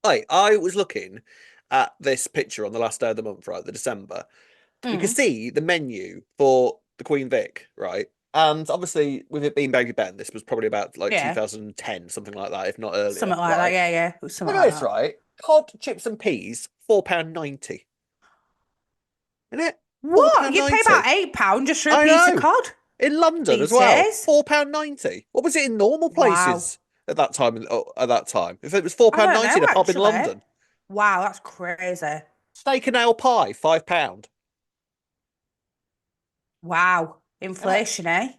I was looking at this picture on the last day of the month, right, the December. You can Mm. see the menu for the Queen Vic, right? And obviously, with it being Baby Ben, this was probably about like Yeah. 2010, something like that, if not earlier, Something like that. right? Yeah, yeah. Something Look at like this, that. right? Cod, chips, and peas, £4.90. Isn't it? Four What? pound You pay about ninety. £8 just for a I piece of know. cod In London as these well, days? £4.90. What was it in normal Wow. places at that time? At that time, if it was four I pound don't ninety know in a pub in actually. London, Wow, that's crazy. steak and ale pie, £5. Wow. Isn't it? Inflation, eh?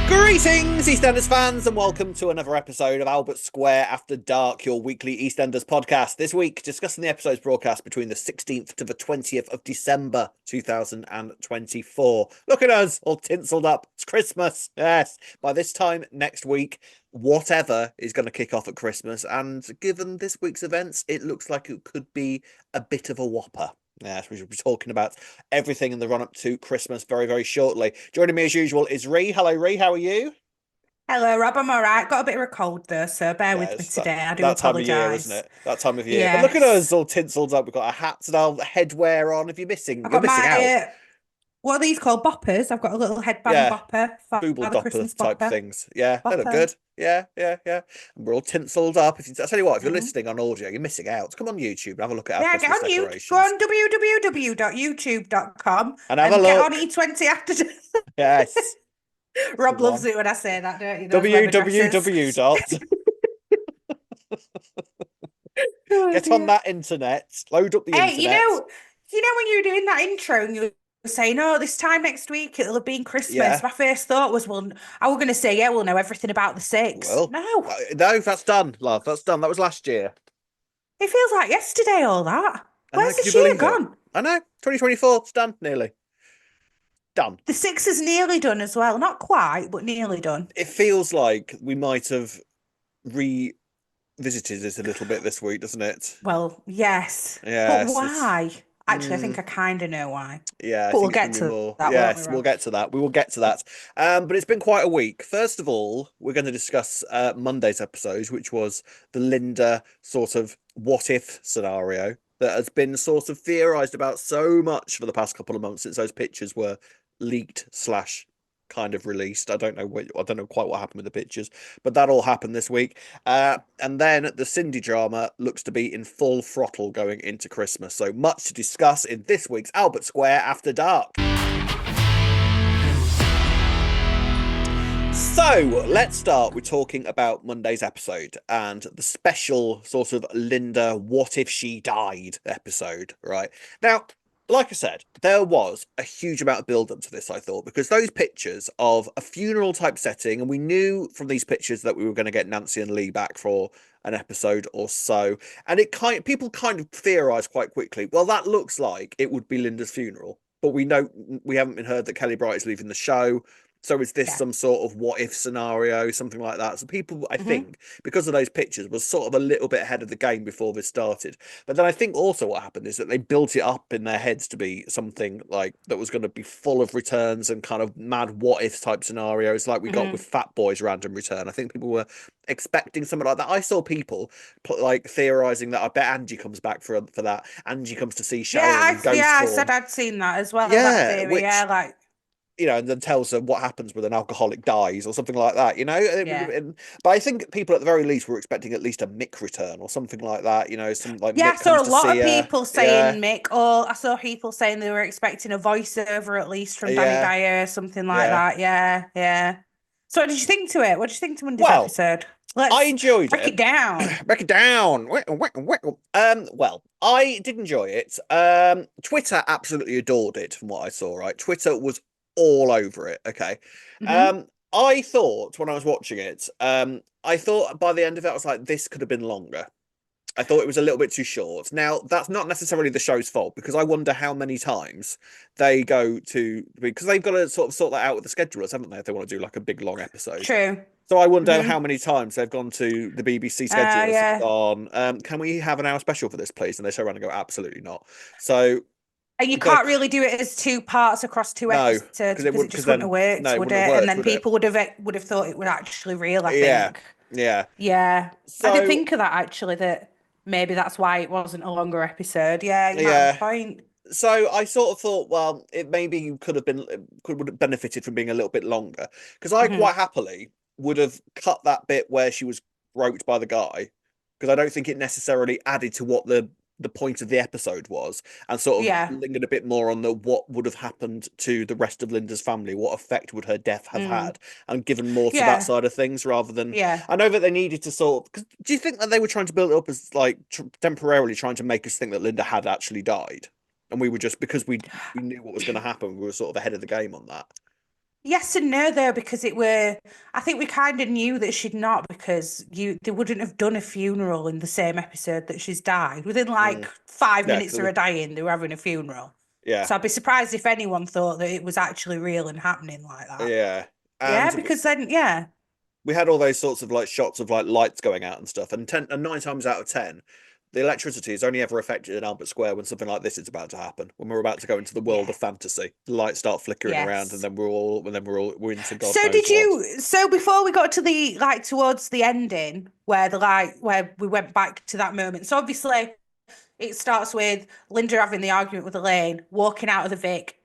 Greetings, EastEnders fans, and welcome to another episode of Albert Square After Dark, your weekly EastEnders podcast. This week, discussing the episodes broadcast between the 16th to the 20th of December 2024. Look at us, all tinselled up. It's Christmas. Yes. By this time next week, whatever is going to kick off at Christmas, and given this week's events, it looks like it could be a bit of a whopper. Yes, we should be talking about everything in the run up to Christmas very, very shortly. Joining me as usual is Ree. Hello, Ree. How are you? Hello, Rob. I'm all right. Got a bit of a cold though, so bear with me Yes, that today. I do that time of year, isn't apologise. it? That time of year. But look at us, Yes. all tinselled up. We've got our hats and our headwear on. If you're I missing, you're got missing my out. what are these called? Boppers. I've got a little headband Yeah, bopper for booble the dopper Christmas type bopper. things. Yeah, they look Bopper. good. Yeah, yeah, yeah. And we're all tinselled up. I tell you what, if you're Mm. listening on audio, you're missing out. Come on YouTube and have a look at our Yeah, get Christmas on YouTube. Go decorations on www.youtube.com and have a and get on look. E20 after. Yes, the Rob loves one. it when I say that, don't you? Those web addresses. www dot Oh get on dear. that internet, load up the Hey, internet. when you were doing that intro and you were saying, "Oh, this time next week it'll have been Christmas." Yeah, My first thought was, "Well, I was going to say, yeah, we'll know everything about the six." well, No, no, that's done, love. That's done. That was last year. it feels like yesterday. All that. I know, Where's can you this year believe it? gone? I know, 2024, it's done, nearly. Done. The six is nearly done as well. Not quite, but nearly done. It feels like we might have revisited it a little bit this week, doesn't it? Well, yes, but Yes, it's. why? Actually, I Mm, think I kind of know why. yeah, I But we'll think it's get going to be to more. that, won't we, Yes, we'll Rob? get to that. We will get to that. But it's been quite a week. First of all, we're going to discuss Monday's episode, which was the Linda sort of what if scenario that has been sort of theorized about so much for the past couple of months since those pictures were leaked slash kind of released. I don't know quite what happened with the pictures, but that all happened this week. And then the Cindy drama looks to be in full throttle going into Christmas. So much to discuss in this week's Albert Square After Dark. So let's start with talking about Monday's episode and the special sort of Linda, what if she died episode, right? Now, like I said, there was a huge amount of build up to this, I thought, because those pictures of a funeral type setting, and we knew from these pictures that we were going to get Nancy and Lee back for an episode or so, and people kind of theorized quite quickly, well, that looks like it would be Linda's funeral. But we haven't been heard that Kelly Bright is leaving the show. So is this Yeah. some sort of what if scenario, something like that? So people, I Hmm. think, because of those pictures, was sort of a little bit ahead of the game before this started. But then I think also what happened is that they built it up in their heads to be something like that was going to be full of returns and kind of mad what if type scenarios, like we got with Hmm. Fat Boy's random return. I think people were expecting something like that. I saw people like theorizing that I bet Angie comes back for that. Angie comes to see Sharon and Yeah, Ghost I said Form. I'd seen that as well, that Yeah, theory. Yeah, which like, and then tells them what happens when an alcoholic dies or something like that, yeah. But I think people at the very least were expecting at least a Mick return or something like that, some like Yeah, I Mick saw comes a to lot see of her. people Yeah, saying Mick, or I saw people saying they were expecting a voiceover at least from Danny yeah, Dyer, something like yeah. that. Yeah, yeah. So what did you think to it? What did you think to Monday's Well, episode? I Let's enjoyed break it. it down. Break it down. Well, I did enjoy it. Twitter absolutely adored it from what I saw, right? Twitter was all over it. Okay. Hmm. I thought when I was watching it, I thought by the end of it, I was like, this could have been longer. I thought it was a little bit too short. Now, that's not necessarily the show's fault because I wonder how many times they go to because they've got to sort of sort that out with the schedulers, haven't they? If they want to do like a big long episode. True. So I wonder how Hmm. many times they've gone to the BBC schedulers and Yeah. gone, can we have an hour special for this, please? And they turn around and go, absolutely not. So And you You've got can't to, really do it as two parts across two no, episodes because it because would, it because just wouldn't have then no, worked, it would wouldn't have it? And worked, then would it? people would have thought it was actually real, I Yeah, think. yeah. Yeah. I did So think of that actually, that maybe that's why it wasn't a longer episode. Yeah, you might have a yeah, point. so I sort of thought, well, it maybe could have been could would have benefited from being a little bit longer because I Hmm. quite happily would have cut that bit where she was groped by the guy because I don't think it necessarily added to what the point of the episode was and sort of Yeah. lingered a bit more on the what would have happened to the rest of Linda's family, what effect would her death have Mm. had, and given more to that Yeah. side of things rather than Yeah. I know that they needed to sort of. 'Cause do you think that they were trying to build it up as like temporarily trying to make us think that Linda had actually died? And we were just because we knew what was going to happen, we were sort of ahead of the game on that. Yes and no though, because it were I think we kind of knew that she'd not because they wouldn't have done a funeral in the same episode that she's died. Within like Mm. five Yeah, because minutes it of her would. dying, they were having a funeral. Yeah, So I'd be surprised if anyone thought that it was actually real and happening like that. yeah, Yeah, and because then yeah. we had all those sorts of like shots of like lights going out and stuff, and 9 times out of 10, the electricity is only ever affected in Albert Square when something like this is about to happen. When we're about to go into the world Yeah. of fantasy, the lights start flickering around, and Yes. then we're into God So knows did what. you so before we got to the like towards the ending where where we went back to that moment. So obviously it starts with Linda having the argument with Elaine, walking out of the Vic,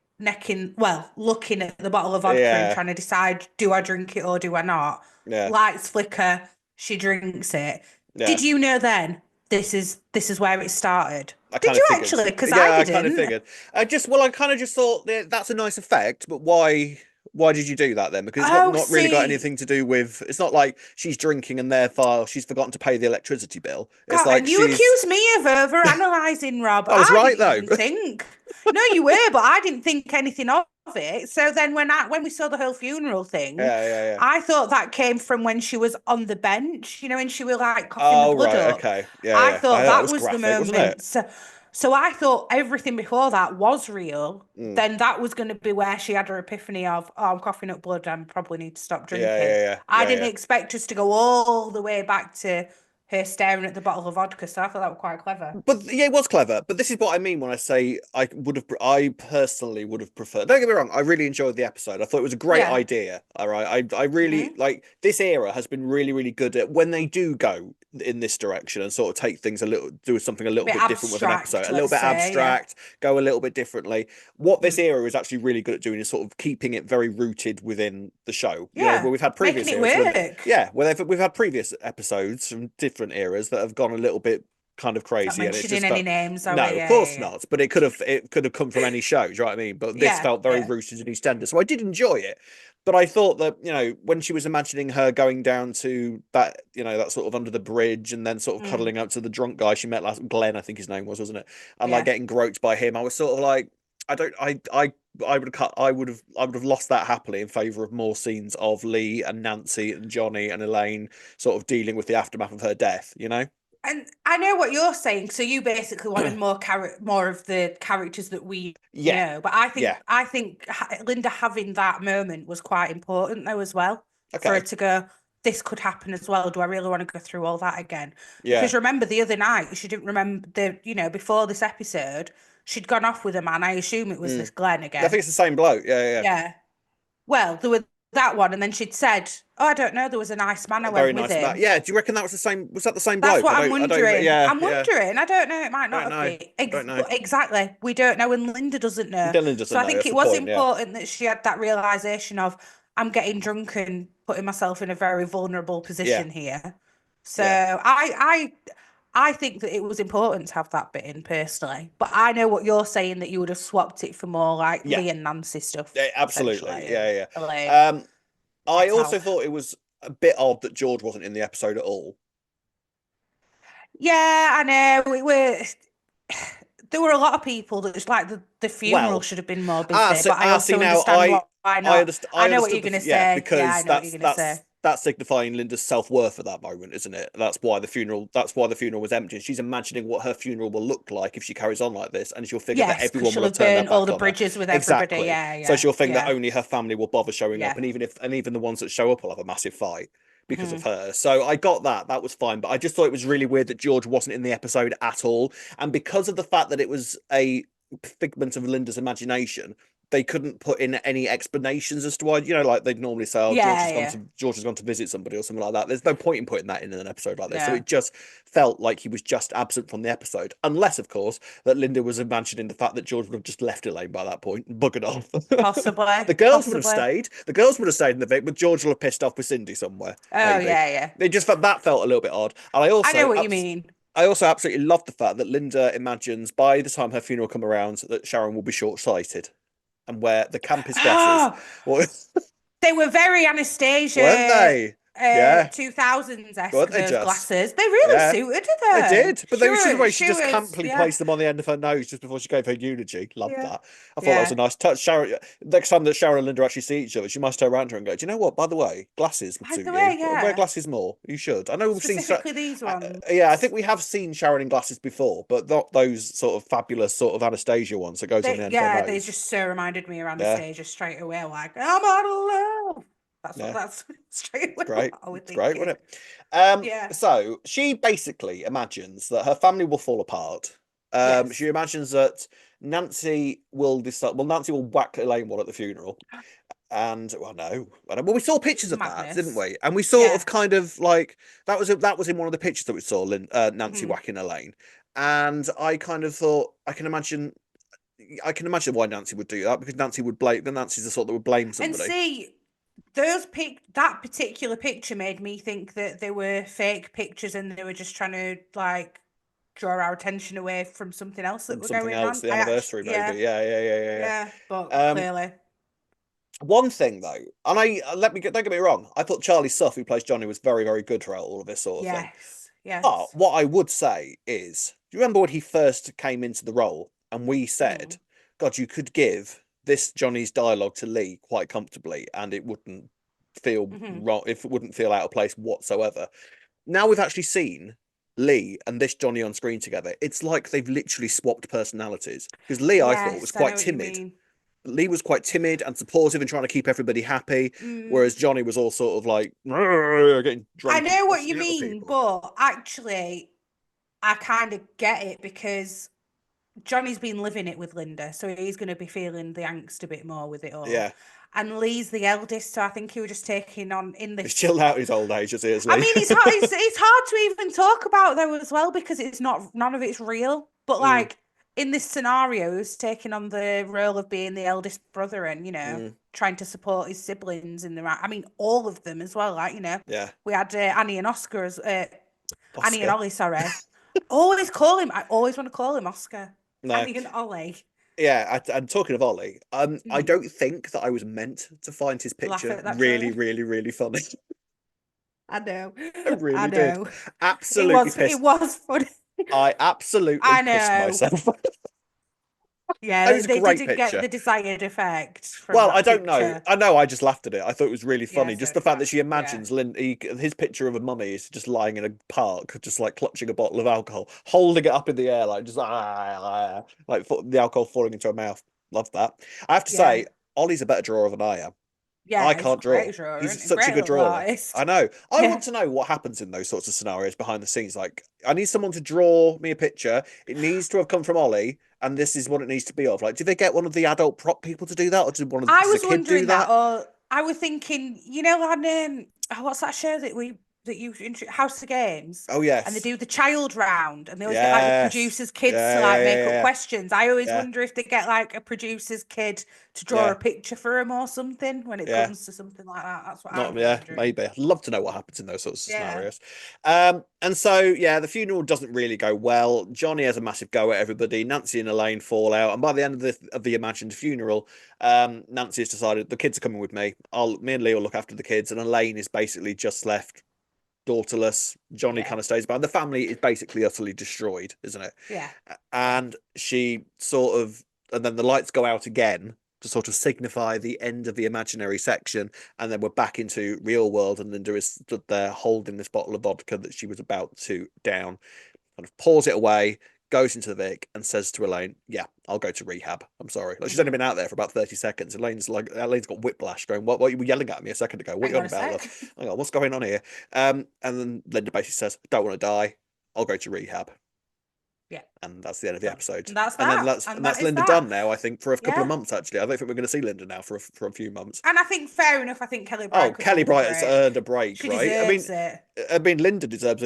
looking at the bottle of vodka and Yeah, trying to decide, do I drink it or do I not? yeah, Lights flicker, she drinks it. yeah. Did you know then this is where it started? I Did kind of you figured. actually? Because I Yeah, I kind of didn't. figured. I kind of just thought that's a nice effect, but why did you do that then? Because it's not Oh, not really got see, anything to do with. It's not like she's drinking and therefore she's forgotten to pay the electricity bill. It's God, like and you she's. accuse me of over-analysing, Rob. I was I right didn't though. even think. No, you were, but I didn't think anything of it. So then when we saw the whole funeral thing, Yeah, yeah, yeah. I thought that came from when she was on the bench, when she was like coughing the Oh blood right, up. okay. Yeah, I yeah. thought That that was was the graphic, wasn't moment. it? So I thought everything before that was real. Mm. Then that was going to be where she had her epiphany of, oh, I'm coughing up blood. I probably need to stop Yeah, drinking. yeah, yeah, I yeah, didn't yeah. expect us to go all the way back to her staring at the bottle of vodka. So I thought that was quite clever. But yeah, it was clever. But this is what I mean when I say I personally would have preferred. Don't get me wrong, I really enjoyed the episode. I thought it was a great Yeah. idea. All right, I really Hmm. like this era has been really, really good at when they do go in this direction and sort of take things do something a little Bit bit different with an episode, abstract, a little let's bit say. Yeah. abstract, go a little bit differently. What this Mm. era is actually really good at doing is sort of keeping it very rooted within the show. Yeah. Where we've had Making previous it eras when work. yeah, where we've had previous episodes from different eras that have gone a little bit kind of Not crazy and it's mentioning just any felt names, are no, we? of Yeah, course yeah, not, but it could have come from any show, do you know what I mean? But this yeah. felt very Yeah, rooted in EastEnders, so I did enjoy it. But I thought that when she was imagining her going down to that that sort of under the bridge and then sort of yeah. Mm. cuddling up to the drunk guy she met last, Glenn I think his name was, wasn't it, and like Yeah. getting groped by him, I was sort of like I don't I would have lost that happily in favor of more scenes of Lee and Nancy and Johnny and Elaine sort of dealing with the aftermath of her death. And I know what you're saying. So you basically wanted more of the characters that we Yeah, know. But I yeah. think I think Linda having that moment was quite important though as well for her Okay. to go. This could happen as well. Do I really want to go through all that again? Yeah. Because remember the other night she didn't remember before this episode she'd gone off with a man. I assume it was Mm. this Glenn I think again. it's the same bloke. Yeah, yeah, Yeah. Well, there was that one, and then she'd said, "Oh, I don't know. There was a nice man yeah. I A very went with nice man. him." Yeah. Do you reckon that was the same? Was that the same That's bloke? what I'm I don't. wondering. Yeah, I'm yeah. wondering. I don't know. It might I not don't have know. been. Don't know. Exactly. We don't know, and Linda doesn't know. Dylan So doesn't I know. think That's it the was point. Yeah. important that she had that realization of, I'm getting drunk and putting myself in a very vulnerable Yeah. position here. So Yeah. I think that it was important to have that bit in personally. But I know what you're saying, that you would have swapped it for more like Yeah. Lee and Nancy stuff, Yeah, absolutely. essentially, and Yeah, Elaine yeah. I et also al. thought it was a bit odd that George wasn't in the episode at all. Yeah, I know. There were a lot of people that was like the funeral Well, should have been more busy, so but I see also now understand why not. I I know what understood you're gonna yeah, say. Yeah, I because know what you're gonna say. that's signifying Linda's self-worth at that moment, isn't it? That's why the funeral was empty. She's imagining what her funeral will look like if she carries on like this, and she'll figure that Yes, because everyone she'll will have have turned their burned all back the on her. bridges with everybody. Exactly. Yeah, So yeah, she'll think that yeah, only her family will bother showing up, yeah. and even the ones that show up will have a massive fight because of Hmm. her. So I got that. That was fine. But I just thought it was really weird that George wasn't in the episode at all. And because of the fact that it was a figment of Linda's imagination, they couldn't put in any explanations as to why, like they'd normally say, oh, Yeah, yeah. George has gone to visit somebody or something like that. There's no point in putting that in an episode like this. So No. it just felt like he was just absent from the episode. Unless, of course, that Linda was imagining the fact that George would have just left Elaine by that point and buggered off. Possibly. The girls would have Possibly. stayed. The girls would have stayed in the Vic, but George will have pissed off with Cindy somewhere. Oh, Maybe. yeah, yeah. It just felt a little bit odd. And I know what you mean. I also absolutely love the fact that Linda imagines by the time her funeral come around that Sharon will be short-sighted and wear the campus glasses. Oh, What they were very weren't Anastasia they? Yeah, 2000s-esque, weren't they those just? glasses. They really Yeah, suited they her. did. But there was the way she just was, campily yeah. placed them on the end of her nose just before she gave her eulogy. Loved Yeah. that. I thought that was a Yeah. nice touch. Sharon, next time that Sharon and Linda actually see each other, she must turn around to her and go, "Do you know what? By the way, glasses would By suit the you. way, Wear yeah. glasses more. You should. I know we've seen. Specifically these ones. Yeah, I think we have seen Sharon in glasses before, but not those sort of fabulous sort of Anastasia ones that goes on the end of her They nose. just so reminded me around the Yeah, stage straight away, like, I'm out of love. yeah. That's straight away Great. what I was It's great, thinking. wasn't it? Yeah. So she basically imagines that her family will fall apart. Yes. She imagines that Nancy will decide. Well, Nancy will whack Elaine one at the funeral, and well, no, well, we saw pictures of that, didn't Madness. we? And we sort Yeah. of kind of like that was in one of the pictures that we saw, Nancy Mhm. whacking Elaine, and I kind of thought I can imagine why Nancy would do that because Nancy would blame. Nancy's the sort that would blame And somebody. see, that particular picture made me think that they were fake pictures and they were just trying to like draw our attention away from something else that From were something going else, on. the anniversary, maybe. Yeah. But Um, clearly, One thing though, and don't get me wrong, I thought Charlie Suff, who plays Johnny, was very, very good throughout all of this sort of thing. yes. But what I would say is, do you remember when he first came into the role and we said, God, you could give this Johnny's dialogue to Lee quite comfortably and it wouldn't feel wrong, if it wouldn't feel out of place whatsoever. Now we've actually seen Lee and this Johnny on screen together. It's like they've literally swapped personalities. Because Lee, I thought, was Yes, I know quite what you timid. mean. Lee was quite timid and supportive and trying to keep everybody happy, whereas Johnny was all sort of like getting drunk. I and know what fussing you out with mean, people. but actually, I kind of get it because Johnny's been living it with Linda, so he's going to be feeling the angst a bit more with it all. Yeah. And Lee's the eldest, so I think he was just taking on in He's this. chilled out his old age, as he is, Lee. I mean, it's hard to even talk about though as well because it's not none of it's real. But like in this scenario, he's taking on the role of being the eldest brother and trying to support his siblings in the right. I mean, all of them as well. Like Yeah. we had Annie and Oscar as Annie Oscar. and Ollie. Sorry, I always want to call him Oscar. No. Annie and Ollie. Yeah, and talking of Ollie, I don't think that I was meant to find his picture really, really, really funny. I know. I really I know. did. Absolutely pissed. It was funny. I absolutely pissed myself. Yeah, It was a they great didn't picture. get the desired effect from Well, that I don't know. picture. I know I just laughed at it. I thought it was really funny. Yeah, so Just the did fact I. that she imagines his picture of a mummy is just lying in a park, just like clutching a bottle of alcohol, holding it up in the air, like just like the alcohol falling into her mouth. Love that. I have to say, Ollie's a better drawer than I am. Yeah, I can't draw. He's such a good drawer. I know. I want to know what happens in those sorts of scenarios behind the scenes. Like, I need someone to draw me a picture. It needs to have come from Ollie, and this is what it needs to be of. Like, do they get one of the adult prop people to do that, or did one of I does was the kid wondering do that? or I was thinking, on what's that show that you House of Games? Oh yes. And they do the child round, and they always get like the producer's kids to like make up questions. I always wonder if they get like a producer's kid to draw a picture for him or something when it comes to something like that. That's what I'm wondering. Maybe. I'd love to know what happens in those sorts of scenarios. And so the funeral doesn't really go well. Johnny has a massive go at everybody. Nancy and Elaine fall out, and by the end of the imagined funeral, Nancy has decided the kids are coming with me. Me and Lee will look after the kids, and Elaine is basically just left daughterless. Johnny kind of stays behind. The family is basically utterly destroyed, isn't it? Yeah. And she and then the lights go out again to sort of signify the end of the imaginary section, and then we're back into real world, and Linda is stood there holding this bottle of vodka that she was about to down, kind of pours it away, goes into the Vic and says to Elaine, yeah, I'll go to rehab. I'm sorry. Like, she's only been out there for about 30 seconds. Elaine's got whiplash going, what you were yelling at me a second ago? What are you on about? Hang on, what's going on here? And then Linda basically says, don't want to die. I'll go to rehab. Yeah. And that's the end of the episode. And that's And then that. and And that's that is Linda that. done now, I think, for a couple of Yeah. months, actually. I don't think we're going to see Linda now for a few months. And I think fair enough. I think Kelly Oh, Bright could do Kelly with a Bright has break. earned a break, She right? deserves it. I mean, Linda deserves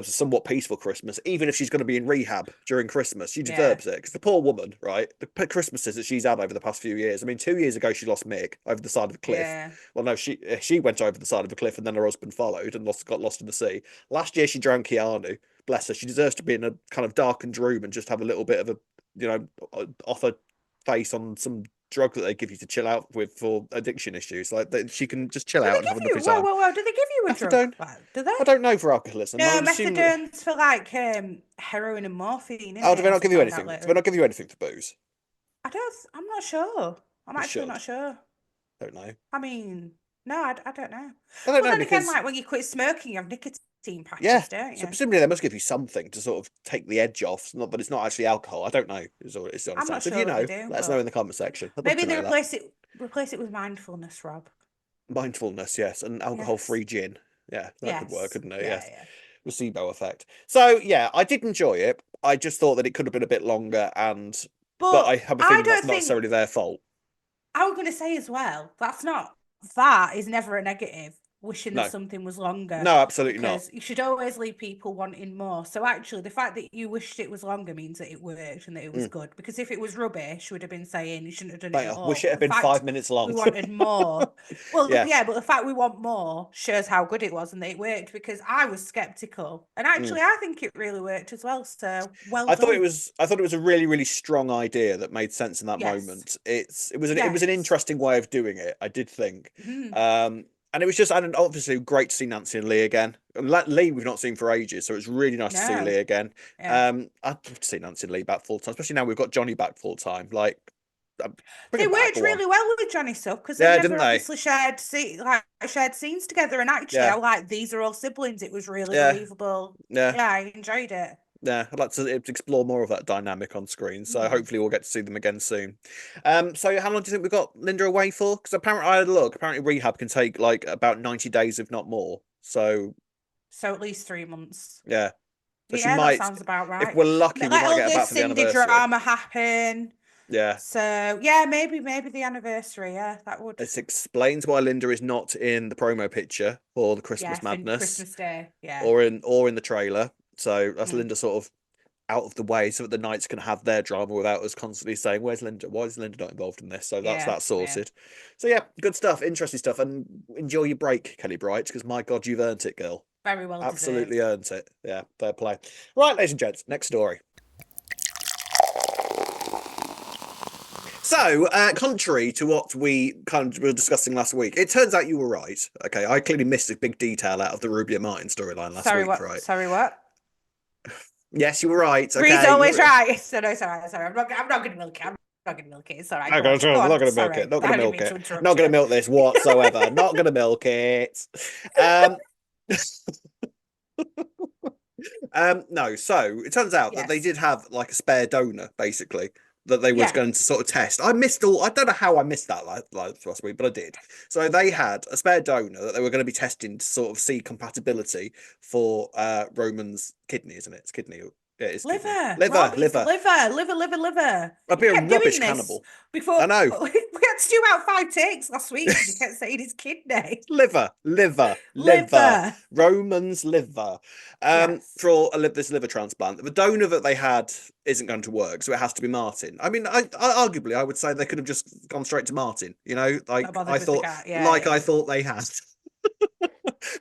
a somewhat peaceful Christmas, even if she's going to be in rehab during Christmas. She Yeah. deserves it because the poor woman, right? The Christmases that she's had over the past few years. I mean, 2 years ago she lost Mick over the side of a cliff. Yeah. Well, no, she went over the side of a cliff and then her husband followed and got lost in the sea. Last year she drowned Keanu. Bless her. She deserves to be in a kind of darkened room and just have a little bit of a, off her face on some drug that they give you to chill out with for addiction issues. Like that, she can just chill Do out they and have give a lovely you? time. Well. Do they give you a drug? Methadone? Do they? I don't know for alcoholism. I No, would assume that. methadone's for like heroin and morphine, isn't Oh, it? do they As not we give you found out anything? Do they later. not give you anything for booze? I don't. I'm not sure. I'm They actually should. not sure. Don't know. I mean, no, I don't know. I don't Well, know then again, because like when you quit smoking, you have nicotine yeah. patches, don't So you? presumably they must give you something to sort of take the edge off. Not, but it's not actually alcohol. I don't know. It's the I'm honest not answer. If sure you that they know, do, let us know but in the comment section. I'd love maybe to they know that. replace it with mindfulness, Rob. Mindfulness, yes, and alcohol-free Yes. gin. Yeah, that could work, Yes. couldn't it? Yeah, Yes. yeah. Placebo effect. So yeah, I did enjoy it. I just thought that it could have been a bit longer, but I But have a I feeling that's don't not think necessarily their fault. I was going to say as well, that is never a negative, wishing that No, something was longer, no, absolutely not. because you should always leave people wanting more. So actually, the fact that you wished it was longer means that it worked and that it was good. Because if it was rubbish, we'd have been saying you shouldn't have done it Mate, at I all. wish it But had the been fact 5 minutes long. we wanted more. Well, Yeah. yeah, but the fact we want more shows how good it was and that it worked, because I was skeptical. And actually, I think it really worked as well. So well I thought done. I thought it was a really, really strong idea that made sense in that Yes. moment. It was an Yes. interesting way of doing it, I did think. Mhm. And it was just, and obviously great to see Nancy and Lee again. Lee we've not seen for ages, so it's really nice to see Lee No. again. Yeah. I'd love to see Nancy and Lee back full time, especially now we've got Johnny back full time. Like, bring They him back, worked go on. really well with Johnny Stuff, because they've Yeah, didn't never they? obviously shared scenes together. And actually, Yeah, I like these are all siblings. It was really yeah, believable. yeah. Yeah, I enjoyed it. Yeah, I'd like to explore more of that dynamic on screen. So Hmm. hopefully we'll get to see them again soon. So how long do you think we've got Linda away for? Because apparently I had a look. Apparently rehab can take like about 90 days, if not more. So So at least 3 months. yeah. So she Yeah, that might, sounds about if right. we're lucky, we Let might all get her back this for the Cindy anniversary. drama happen. Yeah. So yeah, maybe the anniversary. Yeah, that would. This explains why Linda is not in the promo picture or the Yeah, Christmas for Madness Christmas Day. Yeah. or in the trailer. So that's Mm. Linda sort of out of the way so that the Knights can have their drama without us constantly saying, "Where's Linda? Why is Linda not involved in this?" So that's Yeah. that Yeah. sorted. So yeah, good stuff, interesting stuff, and enjoy your break, Kelly Bright, because my God, you've earned it, girl. Very well Absolutely deserved. earned it. Yeah, fair play. Right, ladies and gents, next story. So, contrary to what we kind of were discussing last week, it turns out you were right. Okay, I clearly missed a big detail out of the Ruby and Martin storyline last Sorry, week, what? right? Sorry, what? Yes, you were right. Bree's Okay, always right. So no, sorry. I'm not going to milk it. I'm not going to milk it. It's all right. I'm Go on. Go not on. gonna milk Sorry. it. Not gonna I didn't milk mean to it. interrupt Not gonna you. milk this whatsoever. Not gonna milk it. Um, no. So it turns out that they Yes. did have like a spare donor, basically, that they was Yeah. going to sort of test. I missed all. I don't know how I missed that last week, but I did. So they had a spare donor that they were going to be testing to sort of see compatibility for Roman's kidney, isn't it? It's kidney. Yeah, it's kidney. Liver. Liver, Rob, it's liver. liver. I'd We be a kept rubbish doing this cannibal. before. I know. We had to do about 5 takes last week because he kept saying his kidney. Liver. Liver. Roman's liver. Yes. For this liver transplant. The donor that they had isn't going to work, so it has to be Martin. I mean, I arguably I would say they could have just gone straight to Martin. You know, like Not bothered I with the thought, cat. Yeah. I thought they had.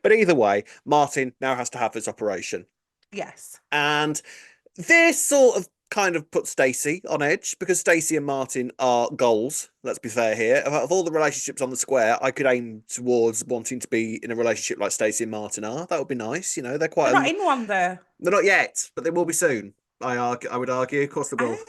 But either way, Martin now has to have this operation, Yes. and this sort of kind of put Stacey on edge because Stacey and Martin are goals. Let's be fair here. Of all the relationships on the square, I could aim towards wanting to be in a relationship like Stacey and Martin are. That would be nice. You know, they're They're quite. not in one though. They're not yet, but they will be soon. I would argue. Of course, they will. I,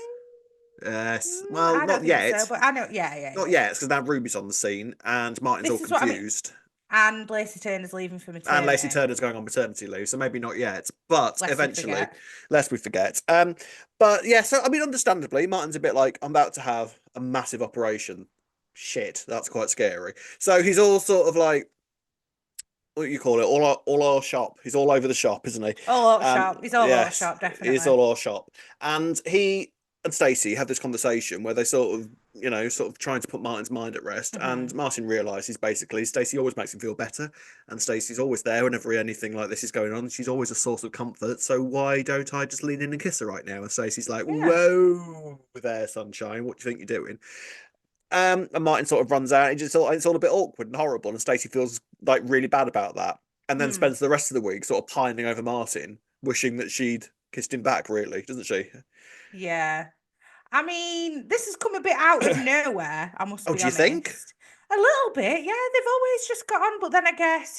Yes. Well, I don't not think yet. so, but I know. Yeah. Not yet, because now Ruby's on the scene and Martin's all This is what I mean. confused. And Lacey Turner's leaving for maternity. And Lacey Turner's going on maternity leave, so maybe not yet, but Lest eventually, lest we forget. But yeah, so I mean, understandably, Martin's a bit like, I'm about to have a massive operation. Shit, that's quite scary. So he's all sort of like, what do you call it? All our shop. He's all over the shop, isn't he? All out shop. He's all out Yes, shop, he's definitely. all our shop. And he and Stacey have this conversation where they sort of, sort of trying to put Martin's mind at rest. And Hmm. Martin realizes basically Stacey always makes him feel better, and Stacey's always there whenever anything like this is going on. She's always a source of comfort. So why don't I just lean in and kiss her right now? And Stacey's like, Yeah. "Whoa, there, sunshine. What do you think you're doing?" And Martin sort of runs out. It's all a bit awkward and horrible, and Stacey feels like really bad about that, and then Mm. spends the rest of the week sort of pining over Martin, wishing that she'd kissed him back. Really, doesn't she? Yeah. I mean, this has come a bit out of nowhere, I must Oh, be do you think? honest. A little bit, yeah. They've always just got on, but then I guess,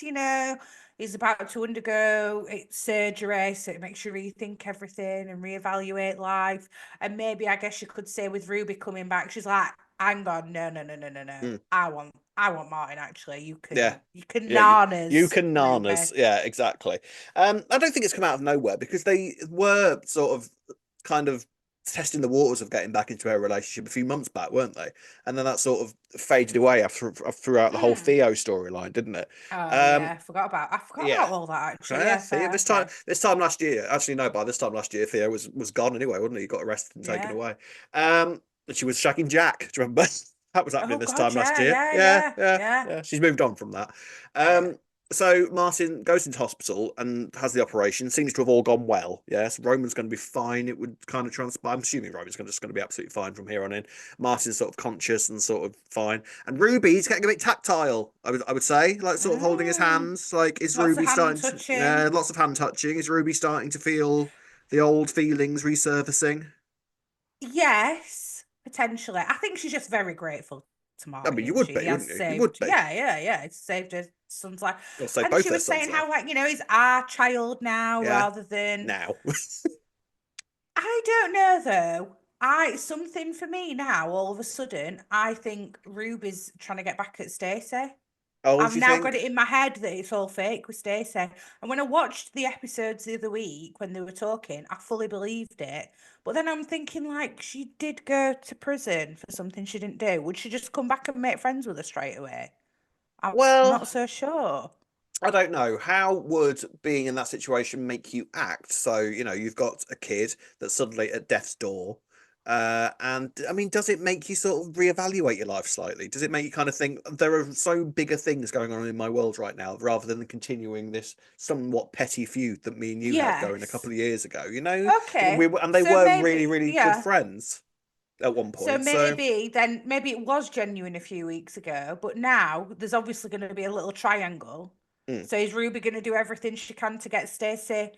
he's about to undergo surgery, so it makes you rethink everything and reevaluate life. And maybe I guess you could say with Ruby coming back, she's like, hang on, no, no, no, no, no, no. Mm, I want Martin actually. You yeah, can you can yeah. You nanas, can Ruby. nanas. Yeah, exactly. I don't think it's come out of nowhere because they were sort of kind of testing the waters of getting back into a relationship a few months back, weren't they? And then that sort of faded away after throughout the whole Mm. Theo storyline, didn't it? Oh Um, yeah, I forgot about yeah. all that actually. Yeah, See, fair, this time, okay. last year, actually no, by this time last year, Theo was gone anyway, wasn't he? He got arrested and taken Yeah. away. And she was shagging Jack. Do you remember? That was happening Oh this God, time last yeah, year. yeah, Yeah, yeah, yeah, yeah, yeah. She's moved on from that. yeah. So Martin goes into hospital and has the operation. Seems to have all gone well. Yes, Roman's going to be fine. It would kind of transpire. I'm assuming Roman's just going to be absolutely fine from here on in. Martin's sort of conscious and sort of fine. And Ruby's getting a bit tactile. I would say, like sort of holding his Mm. hands. Like, is Lots of Ruby hand starting to? Yeah, touching. lots of hand touching. Is Ruby starting to feel the old feelings resurfacing? Yes, potentially. I think she's just very grateful to I mean, Martin, you isn't would she? He be, has wouldn't you? You would saved. be. Yeah, yeah, yeah. It's saved her son's life, Or say and both she their was sons' saying life. how he's our child now Yeah. rather than. Now. I don't know though. Something for me now. All of a sudden, I think Ruby's trying to get back at Stacey. Oh, I've do you now got it think? in my head that it's all fake with Stacey. And when I watched the episodes the other week when they were talking, I fully believed it. But then I'm thinking, like, she did go to prison for something she didn't do. Would she just come back and make friends with her straight away? I'm Well, not so sure. I don't know. How would being in that situation make you act? So, you've got a kid that's suddenly at death's door. And I mean, does it make you sort of reevaluate your life slightly? Does it make you kind of think there are so bigger things going on in my world right now rather than continuing this somewhat petty feud that me and you had going a couple Yes. of years ago? Okay. And they So were really, maybe, really good yeah. friends at one So point. So, maybe it was genuine a few weeks ago, but now there's obviously going to be a little triangle. mm. So is Ruby going to do everything she can to get Stacey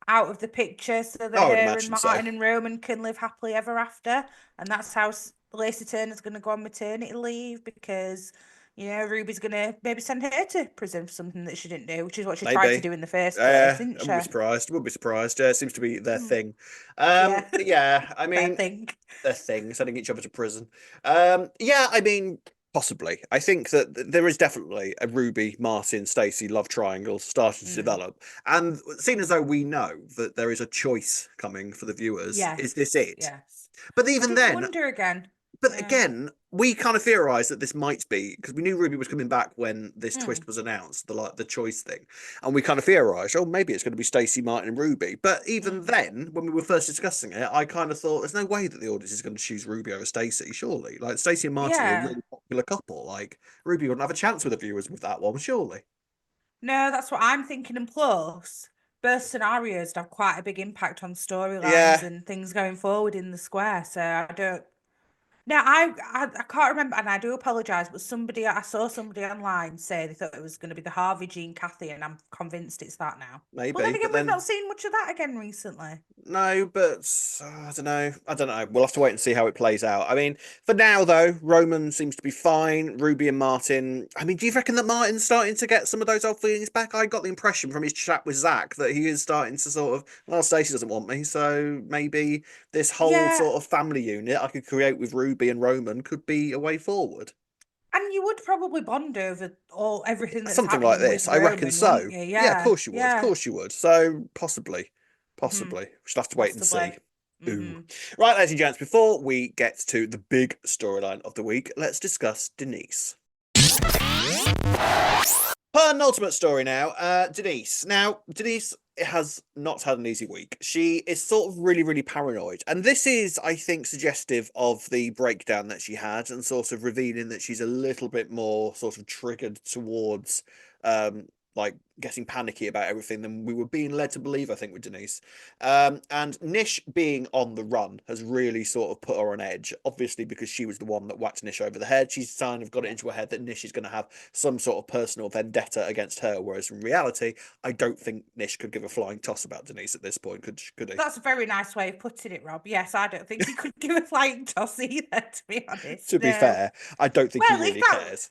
out of the picture so that I would her and imagine so. Martin and Roman can live happily ever after? And that's how Lacey Turner's going to go on maternity leave because, Ruby's going to maybe send her to prison for something that she didn't do, which is what she tried to Maybe. do in the first place, Yeah, didn't I she? wouldn't be surprised. Wouldn't be surprised. Yeah, it seems to be their Mm, thing. yeah, But yeah, I I mean, think. their thing, sending each other to prison. Yeah, I mean, possibly. I think that there is definitely a Ruby, Martin, Stacey love triangle starting to Mm, develop. And seeing as though we know that there is a choice coming for the viewers, is this yes, it? yes. But I even did then, wonder again. but Yeah. again, we kind of theorized that this might be because we knew Ruby was coming back when this Mm, twist was announced, the choice thing, and we kind of theorized, oh, maybe it's going to be Stacey, Martin, and Ruby. But even mm. then, when we were first discussing it, I kind of thought there's no way that the audience is going to choose Ruby over Stacey. Surely, like Stacey and Martin are a Yeah. really popular couple. Like Ruby wouldn't have a chance with the viewers with that one, surely. No, that's what I'm thinking. And plus, both scenarios have quite a big impact on storylines Yeah, and things going forward in the square. So I don't. No, I can't remember, and I do apologise, but I saw somebody online say they thought it was going to be the Harvey, Jean, Kathy, and I'm convinced it's that now. But then maybe. again, But we've not then seen much of that again recently. no, but I don't know. I don't know. We'll have to wait and see how it plays out. I mean, for now though, Roman seems to be fine. Ruby and Martin. I mean, do you reckon that Martin's starting to get some of those old feelings back? I got the impression from his chat with Zach that he is starting to sort of, well, Stacey doesn't want me, so maybe this whole Yeah, sort of family unit I could create with Ruby and Roman could be a way forward. and you would probably bond over everything that's Something like happening with this, I reckon Roman, wouldn't so. you? Yeah, of Yeah, course you would. Of yeah. course you would. So possibly, Hmm. possibly. We should have to wait and Possibly. see. Ooh. Hmm. Right, ladies and gents, before we get to the big storyline of the week, let's discuss Denise. Penultimate story now. Denise. Now, Denise has not had an easy week. She is sort of really, really paranoid. And this is, I think, suggestive of the breakdown that she had and sort of revealing that she's a little bit more sort of triggered towards um like getting panicky about everything than we were being led to believe, I think, with Denise. And Nish being on the run has really sort of put her on edge, obviously, because she was the one that whacked Nish over the head. She's kind of got it into her head that Nish is going to have some sort of personal vendetta against her, whereas in reality, I don't think Nish could give a flying toss about Denise at this point, could he? That's a very nice way of putting it, Rob. Yes, I don't think he could give a flying toss either, to be honest. To be No. fair, I don't think he Well, really cares.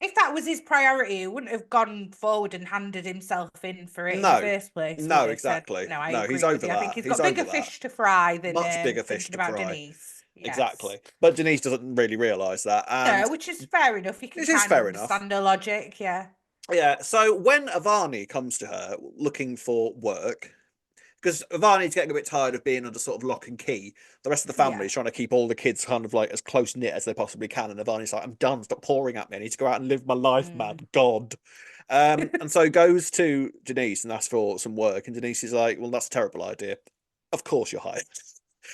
if that was his priority, he wouldn't have gone forward and handed himself in for it in the No, first place, would no, he? So, exactly. no, I No, he's agree with over you. I think that. he's He's got over bigger that. fish to fry than Much bigger fish thinking to about fry. Denise. Yes. Exactly. But Denise doesn't really realise that. And No, which is fair enough. You can it is kind of fair enough. understand her logic, yeah. Yeah. So when Avani comes to her looking for work, because Avani's getting a bit tired of being under sort of lock and key. The rest of the family Yeah. is trying to keep all the kids kind of like as close knit as they possibly can. And Avani's like, I'm done. Stop pouring at me. I need to go out and live my life, man. Mm. God. And so goes to Denise and asks for some work. And Denise is like, well, that's a terrible idea. Of course you're hired.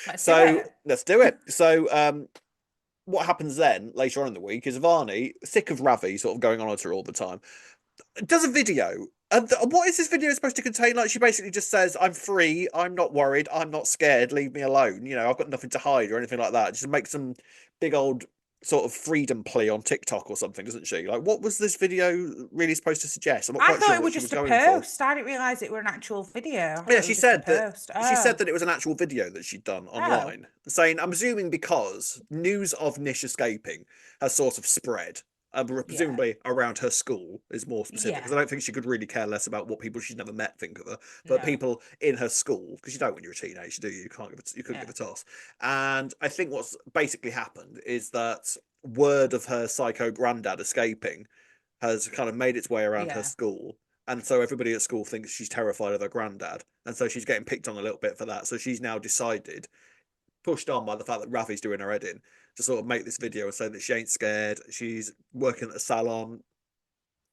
Let's do So it. let's do it. So what happens then later on in the week is Avani, sick of Ravi sort of going on at her all the time, does a video. And what is this video supposed to contain? Like, she basically just says, I'm free, I'm not worried, I'm not scared, leave me alone. You know, I've got nothing to hide or anything like that. Just make some big old sort of freedom plea on TikTok or something, doesn't she? Like, what was this video really supposed to suggest? I'm not I quite thought sure it what was she was just a going for. post. I didn't realise it were an actual video. I Yeah, thought it was just a post. she said Oh. that it was an actual video that she'd done Oh. online, saying, I'm assuming because news of Nish escaping has sort of spread, Yeah. presumably around her school is more specific, because Yeah. I don't think she could really care less about what people she's never met think of her, but No. people in her school, because you don't when you're a teenager, do you? You couldn't give Yeah. a toss. And I think what's basically happened is that word of her psycho granddad escaping has kind of made its way around her Yeah. school, and so everybody at school thinks she's terrified of her granddad, and so she's getting picked on a little bit for that. So she's now decided, pushed on by the fact that Ravi's doing her head in, to sort of make this video and say that she ain't scared. She's working at a salon,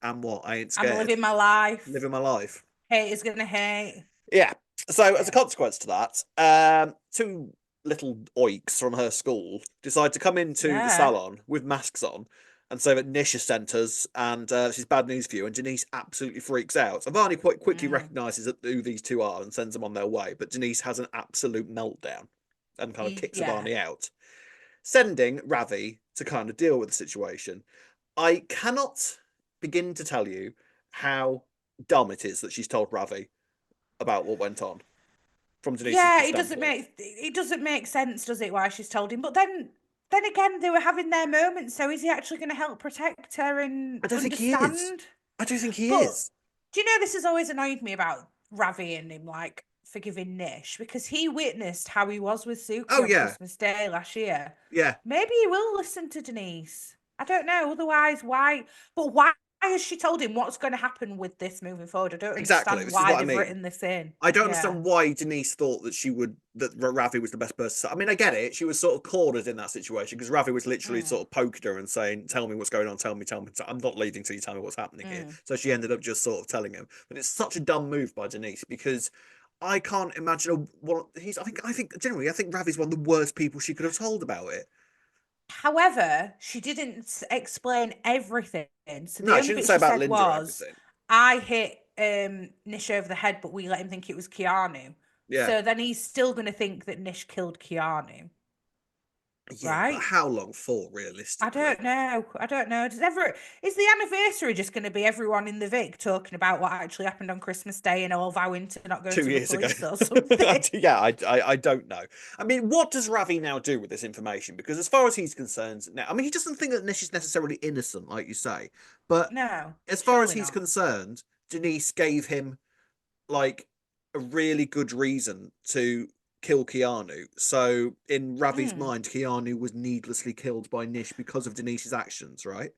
and what? I ain't I'm scared. living my life. Living my life. Haters gonna hate. Yeah. So as a Yeah. consequence to that, two little oiks from her school decide to come into the Yeah. salon with masks on and say that Nish has sent us and she's bad news for you. And Denise absolutely freaks out. Avani quite quickly Mm. recognises who these two are and sends them on their way. But Denise has an absolute meltdown and kind of kicks Yeah. Avani out, sending Ravi to kind of deal with the situation. I cannot begin to tell you how dumb it is that she's told Ravi about what went on from Denise's Yeah, standpoint. it doesn't make sense, does it, why she's told him? But then again, they were having their moments, so is he actually going to help protect her and I don't think he is. understand? I don't think he But is. do you know this has always annoyed me about Ravi and him like forgiving Nish because he witnessed how he was with Oh Suki on yeah, Christmas Day last year. yeah, Maybe he will listen to Denise. I don't know. Otherwise, why? But why has she told him what's going to happen with this moving forward? I don't exactly. understand This is why what I they've mean. written this in. I don't Yeah. understand why Denise thought that Ravi was the best person. I mean, I get it. She was sort of cornered in that situation because Ravi was literally Mm, sort of poked her and saying, "Tell me what's going on. Tell me. I'm not leaving till you tell me what's happening here." mm. So she ended up just sort of telling him. But it's such a dumb move by Denise because I can't imagine what he's. I think generally, I think Ravi's one of the worst people she could have told about it. However, she didn't explain everything. So the No, she only didn't bit say she about said Linda or was, everything. I hit Nish over the head, but we let him think it was Keanu. Yeah. So then he's still going to think that Nish killed Keanu, Yeah, but right? how long for, I realistically? don't know. I don't know. Is the anniversary just going to be everyone in the Vic talking about what actually happened on Christmas Day and all vowing to not go Two to the years ago. police or something? Yeah, I don't know. I mean, what does Ravi now do with this information? Because as far as he's concerned now, I mean, he doesn't think that Nish is necessarily innocent, like you say. But No, as far as surely he's not. concerned, Denise gave him like a really good reason to kill Keanu. So in Ravi's Mm. mind, Keanu was needlessly killed by Nish because of Denise's actions, right?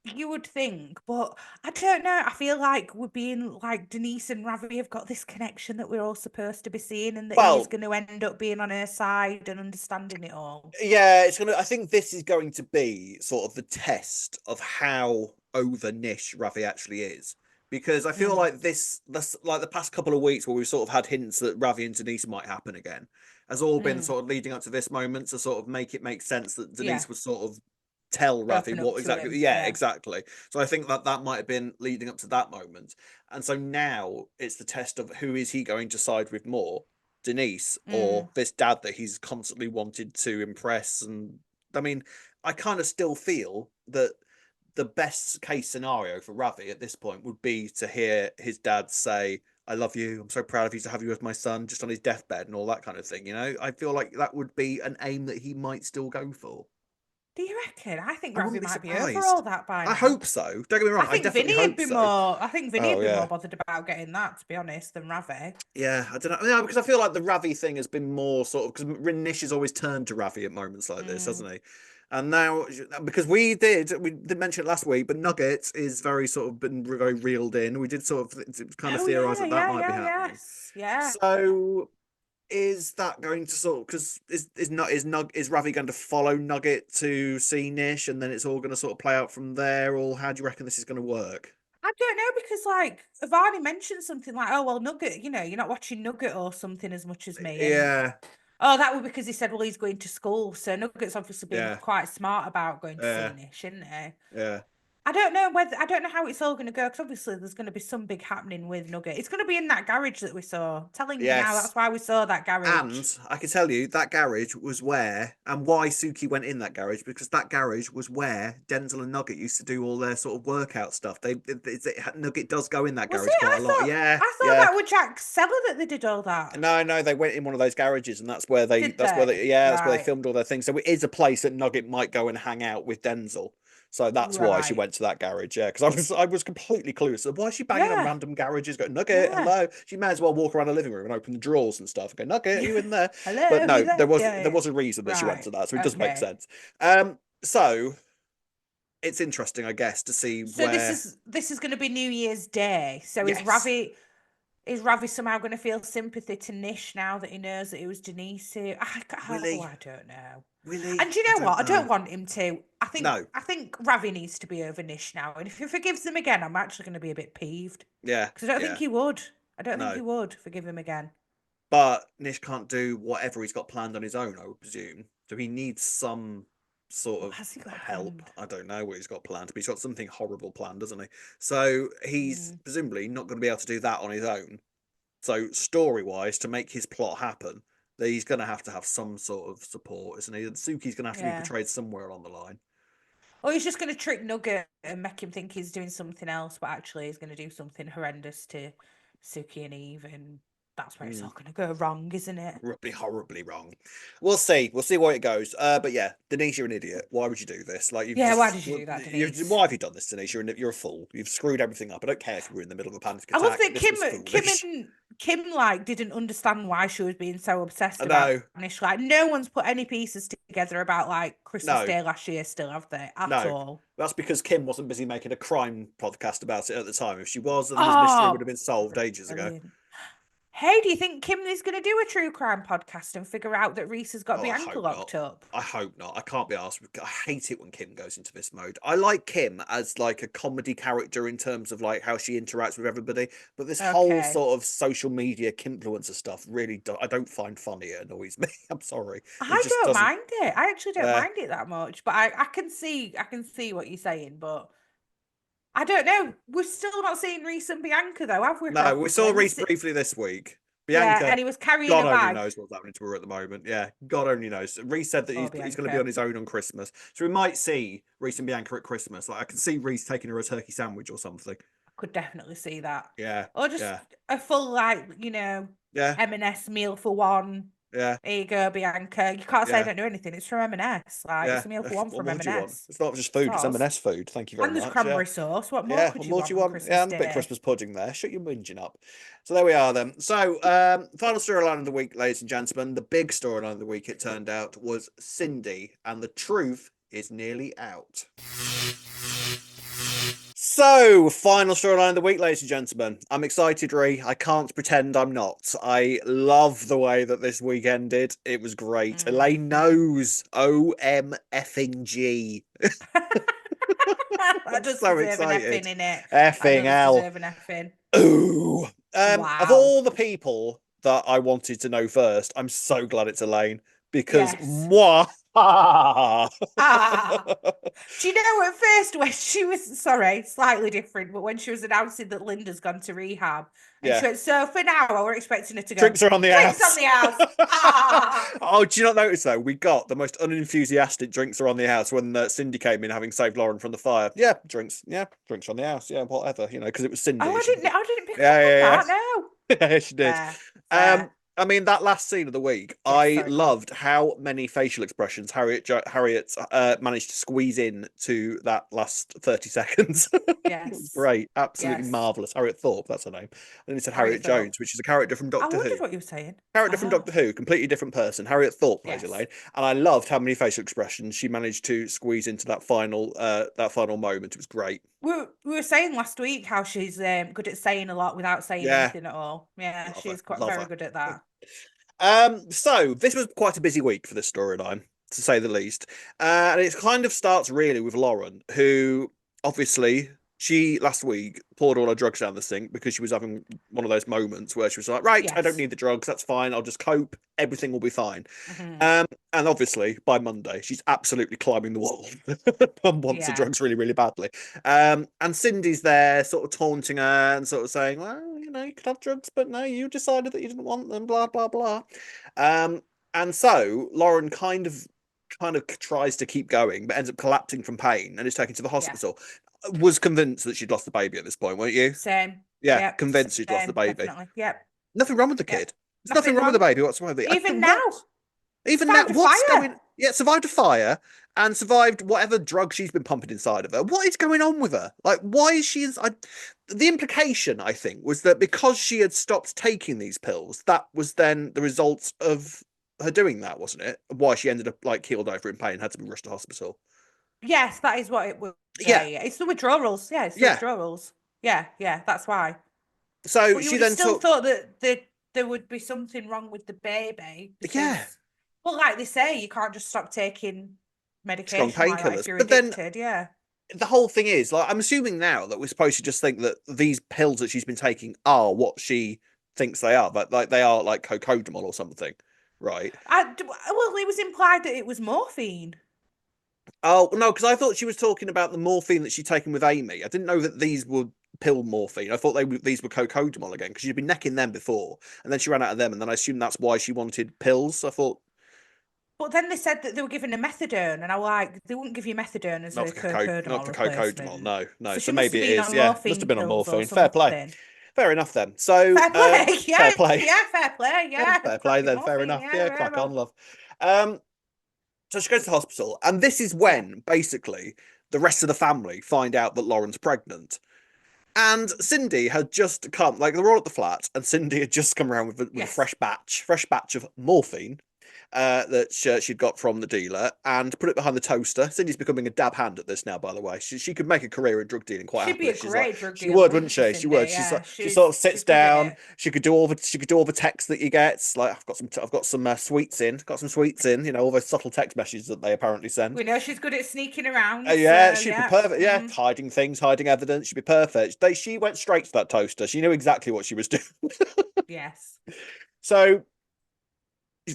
You would think, but I don't know. I feel like we're being like Denise and Ravi have got this connection that we're all supposed to be seeing, and that he's Well, going to end up being on her side and understanding it all. yeah, it's gonna. I think this is going to be sort of the test of how over niche Ravi actually is. because I feel like this like the past couple of weeks where we've sort of had hints that Ravi and Denise might happen again, has all been sort of leading up to this moment to sort of make it make sense that Yeah. Denise would sort of tell Ravi Open up what to exactly. him. Yeah, Yeah. exactly. So I think that might have been leading up to that moment, and so now it's the test of who is he going to side with more, Denise or Mm. this dad that he's constantly wanted to impress. And I mean, I kind of still feel that the best case scenario for Ravi at this point would be to hear his dad say, "I love you. I'm so proud of you to have you as my son," just on his deathbed and all that kind of thing. You know, I feel like that would be an aim that he might still go for. Do you reckon? I think I Ravi wouldn't be might be over all surprised. that by I now. hope so. Don't get me wrong. I definitely hope so. I think Vinny Oh would be more yeah, bothered about getting that, to be honest, than Ravi. yeah. I don't know. Yeah, because I feel like the Ravi thing has been more sort of because Nish has always turned to Ravi at moments like this, Mm. hasn't he? And now, because we did mention it last week, but Nugget is very sort of been very reeled in. We did sort of kind of Oh theorize yeah, that that yeah, might be yeah, happening. yes, yeah. So is that going to sort of because is Ravi going to follow Nugget to see Nish, and then it's all going to sort of play out from there, or how do you reckon this is going to work? I don't know because like Avani mentioned something like, "Oh well, Nugget, you're not watching Nugget or something as much as me," and Yeah, oh, that was because he said, "Well, he's going to school," so Nugget's obviously been yeah, quite smart about going to see yeah, Nish, isn't he? yeah. I don't know how it's all going to go because obviously there's going to be some big happening with Nugget. It's going to be in that garage that we saw. I'm telling you now, Yes. that's why we saw that garage. And I can tell you that garage was where and why Suki went in that garage, because that garage was where Denzel and Nugget used to do all their sort of workout stuff. Nugget does go in that Was garage it? quite a lot. Yeah, I thought yeah. that was Jack's cellar that they did all that. No, they went in one of those garages, and Did they? that's where they Right, filmed all their things. So it is a place that Nugget might go and hang out with Denzel. So that's why she right. went to that garage. Yeah, because I was completely clueless. So why is she banging on Yeah, random garages? Going Nugget, yeah. hello. She may as well walk around the living room and open the drawers and stuff. And go Nugget, are you in there? But Hello, no, who's there that was guy? a reason that she went Right. to that, so it does make Okay. sense. So it's interesting, I guess, to see So where. this is going to be New Year's Day. So Yes, is Ravi somehow going to feel sympathy to Nish now that he knows that it was Denise who oh, Willie, I don't know. Willie, And do you I know don't what? I know. don't want him to. No, I think Ravi needs to be over Nish now. And if he forgives him again, I'm actually going to be a bit peeved. yeah, Because I don't think yeah, he would. I don't think no. he would forgive him again. But Nish can't do whatever he's got planned on his own, I would presume. So he needs some sort What of has he got help. planned? I don't know what he's got planned, but he's got something horrible planned, doesn't he? So he's Mm, presumably not going to be able to do that on his own. So story wise, to make his plot happen, that he's going to have some sort of support, isn't he? And Suki's going to have to be yeah. portrayed somewhere along the line. Or he's just going to trick Nugget and make him think he's doing something else, but actually he's going to do something horrendous to Suki and Eve, and that's where it's Hmm. all going to go wrong, isn't it? Horribly, horribly wrong. We'll see. We'll see where it goes. But yeah, Denise, you're an idiot. Why would you do this? Like you've Yeah, why just, did you do that, why Denise? have you done this, Denise? You're a fool. You've screwed everything up. I don't care if you were in the middle of a panic I love attack. that This was foolish. Kim like didn't understand why she was being so I obsessed about know. Nish. Like no one's put any pieces together about like Christmas No, Day last year still, have they? At no. all. That's because Kim wasn't busy making a crime podcast about it at the time. If she was, then this mystery would Oh, have been solved ages ago. brilliant. Hey, do you think Kim is going to do a true crime podcast and figure out that Reese has got Oh, I Bianca hope not. locked up? I hope not. I can't be asked. I hate it when Kim goes into this mode. I like Kim as like a comedy character in terms of like how she interacts with everybody, but this whole Okay. sort of social media influencer stuff really I don't find funny. It annoys me. I'm sorry. It I just don't doesn't. mind it. I actually don't Uh, mind it that much, but I can see what you're saying, but I don't know. We're still not seeing Reese and Bianca though, have we, no, we saw properly? Reese briefly this week. Yeah, Bianca, and he was carrying God a only bag. knows what's happening to her at the moment. Yeah, God only knows. Reese said that Oh, he's going to be on Bianca. his own on Christmas, so we might see Reese and Bianca at Christmas. Like I can see Reese taking her a turkey sandwich or something. I could definitely see that. Yeah, Or just yeah, a full like, yeah, M&S meal for one. yeah, Here you go, Bianca. You can't say I yeah, don't know anything. It's from M&S. Like yeah. it's a meal for one What from more do you want? M&S. It's not just food; it's Sauce. M&S food. Thank you very And there's much. Yeah, cranberry sauce. What more yeah. could What you more do want you on want? Yeah, Christmas and a bit of Day? Christmas pudding there. Shut your whinging up. So there we are then. So final storyline of the week, ladies and gentlemen. The big storyline of the week, it turned out, was Cindy, and the truth is nearly out. So, final storyline of the week, ladies and gentlemen. I'm excited, Ree. I can't pretend I'm not. I love the way that this week ended. It was great. Elaine Mhm. knows. OM effing G. I'm That does so deserve an excited. effing in it. That Effing does hell. deserve an effing. Ooh. Of Wow. all the people that I wanted to know first, I'm so glad it's Elaine because Yes. moi. Ah. Do you know at first when she was sorry, slightly different, but when she was announcing that Linda's gone to rehab, and she Yeah. went, so for now, we're expecting her to go, Drinks are on the drinks on house. the house. Ah. Oh, do you not notice though? We got the most unenthusiastic drinks are on the house when Cindy came in, having saved Lauren from the fire. Yeah, drinks. Yeah, drinks on the house. Yeah, whatever. You know, because it was Oh, Cindy. I didn't pick up Yeah, on yeah, that. No. yeah. Yeah, she did. Fair, Um, fair. I mean, that last scene of the week, Yes, I sorry, go on. loved how many facial expressions Harriet managed to squeeze in to that last 30 seconds. It was Yes, great, absolutely yes. marvelous. Harriet Thorpe, that's her name. And then he said Harriet Harriet Thorpe. Jones, which is a character from I Doctor Who. wondered what you were saying. Character from Ah, Doctor Who, completely different person. Harriet Thorpe plays yes. Elaine, and I loved how many facial expressions she managed to squeeze into that final moment. It was great. We were saying last week how she's good at saying a lot without saying Yeah, anything at all. Yeah, love her, she's quite love very her. good at that. So this was quite a busy week for this storyline, to say the least. And it kind of starts really with Lauren, who obviously she last week poured all her drugs down the sink because she was having one of those moments where she was like, right, I don't Yes. need the drugs, that's fine, I'll just cope, everything will be fine. Hmm. And obviously by Monday, she's absolutely climbing the wall and wants the Yeah. drugs really, really badly. And Cindy's there, sort of taunting her and sort of saying, well, you know, you could have drugs, but no, you decided that you didn't want them, blah, blah, blah. Um, and so Lauren kind of tries to keep going, but ends up collapsing from pain and is taken to the Yeah. hospital. Was convinced that she'd lost the baby at this point, weren't you? Same. Yeah, Yep. convinced she'd lost the Same. baby. Definitely. Yep. Nothing wrong with the Yep. kid. There's nothing Nothing wrong with the wrong. baby whatsoever. Even now, What? Even now, survived a what's fire. going? Yeah, survived a fire and survived whatever drug she's been pumping inside of her. What is going on with her? Like, why is she? The implication, I think, was that because she had stopped taking these pills, that was then the result of her doing that, wasn't it? Why she ended up like keeled over in pain, had to be rushed to hospital. Yes, that is what it was. Yeah, Yeah, yeah. It's the withdrawals. Yeah, it's the yeah. withdrawals. Yeah, yeah. That's why. So But you she would have then still took, thought that there would be something wrong with the baby yeah, because, well, like they say, you can't just stop taking strong medication like that if painkillers. you're But then addicted. Yeah. the whole thing is like I'm assuming now that we're supposed to just think that these pills that she's been taking are what she thinks they are, but like they are like cocodamol or something, right? Well, it was implied that it was morphine. Oh no, because I thought she was talking about the morphine that she'd taken with Amy. I didn't know that these were pill morphine. I thought these were cocodamol again because she'd been necking them before, and then she ran out of them, and then I assumed that's why she wanted pills. I thought But then they said that they were giving her methadone, and I was like, they wouldn't give you methadone as not a for coco, not cocodamol for cocodamol. replacement. No, no. So she So must maybe have it been is. on Yeah, must have morphine been on pills or morphine. Fair play. something. Fair enough then. So Fair play. fair Yeah, play. yeah, fair play. Yeah, Yeah, fair play cracking then. Fair morphine. enough. Yeah, Yeah, very crack on, well. love. Um, so she goes to the hospital, and this is Yeah. when basically the rest of the family find out that Lauren's pregnant. And Cindy had just come, like they were all at the flat, and Cindy had just come around with a Yes. fresh batch of morphine that she'd got from the dealer and put it behind the toaster. Cindy's becoming a dab hand at this now, by the way. She could make a career in drug dealing quite She'd be happily. a She's like, great drug she dealer, would, wouldn't wouldn't she, she? She Cindy? would. Yeah, She sort of she's sits good at down. it. She could do all the texts that you get. Like I've got some sweets in. Got some sweets in. You know all those subtle text messages that they apparently send. We know she's good at sneaking around, Yeah, so she'd be yeah. perfect. Yeah, Mm, hiding things, hiding evidence. She'd be perfect. She went straight to that toaster. She knew exactly what she was doing. yes. So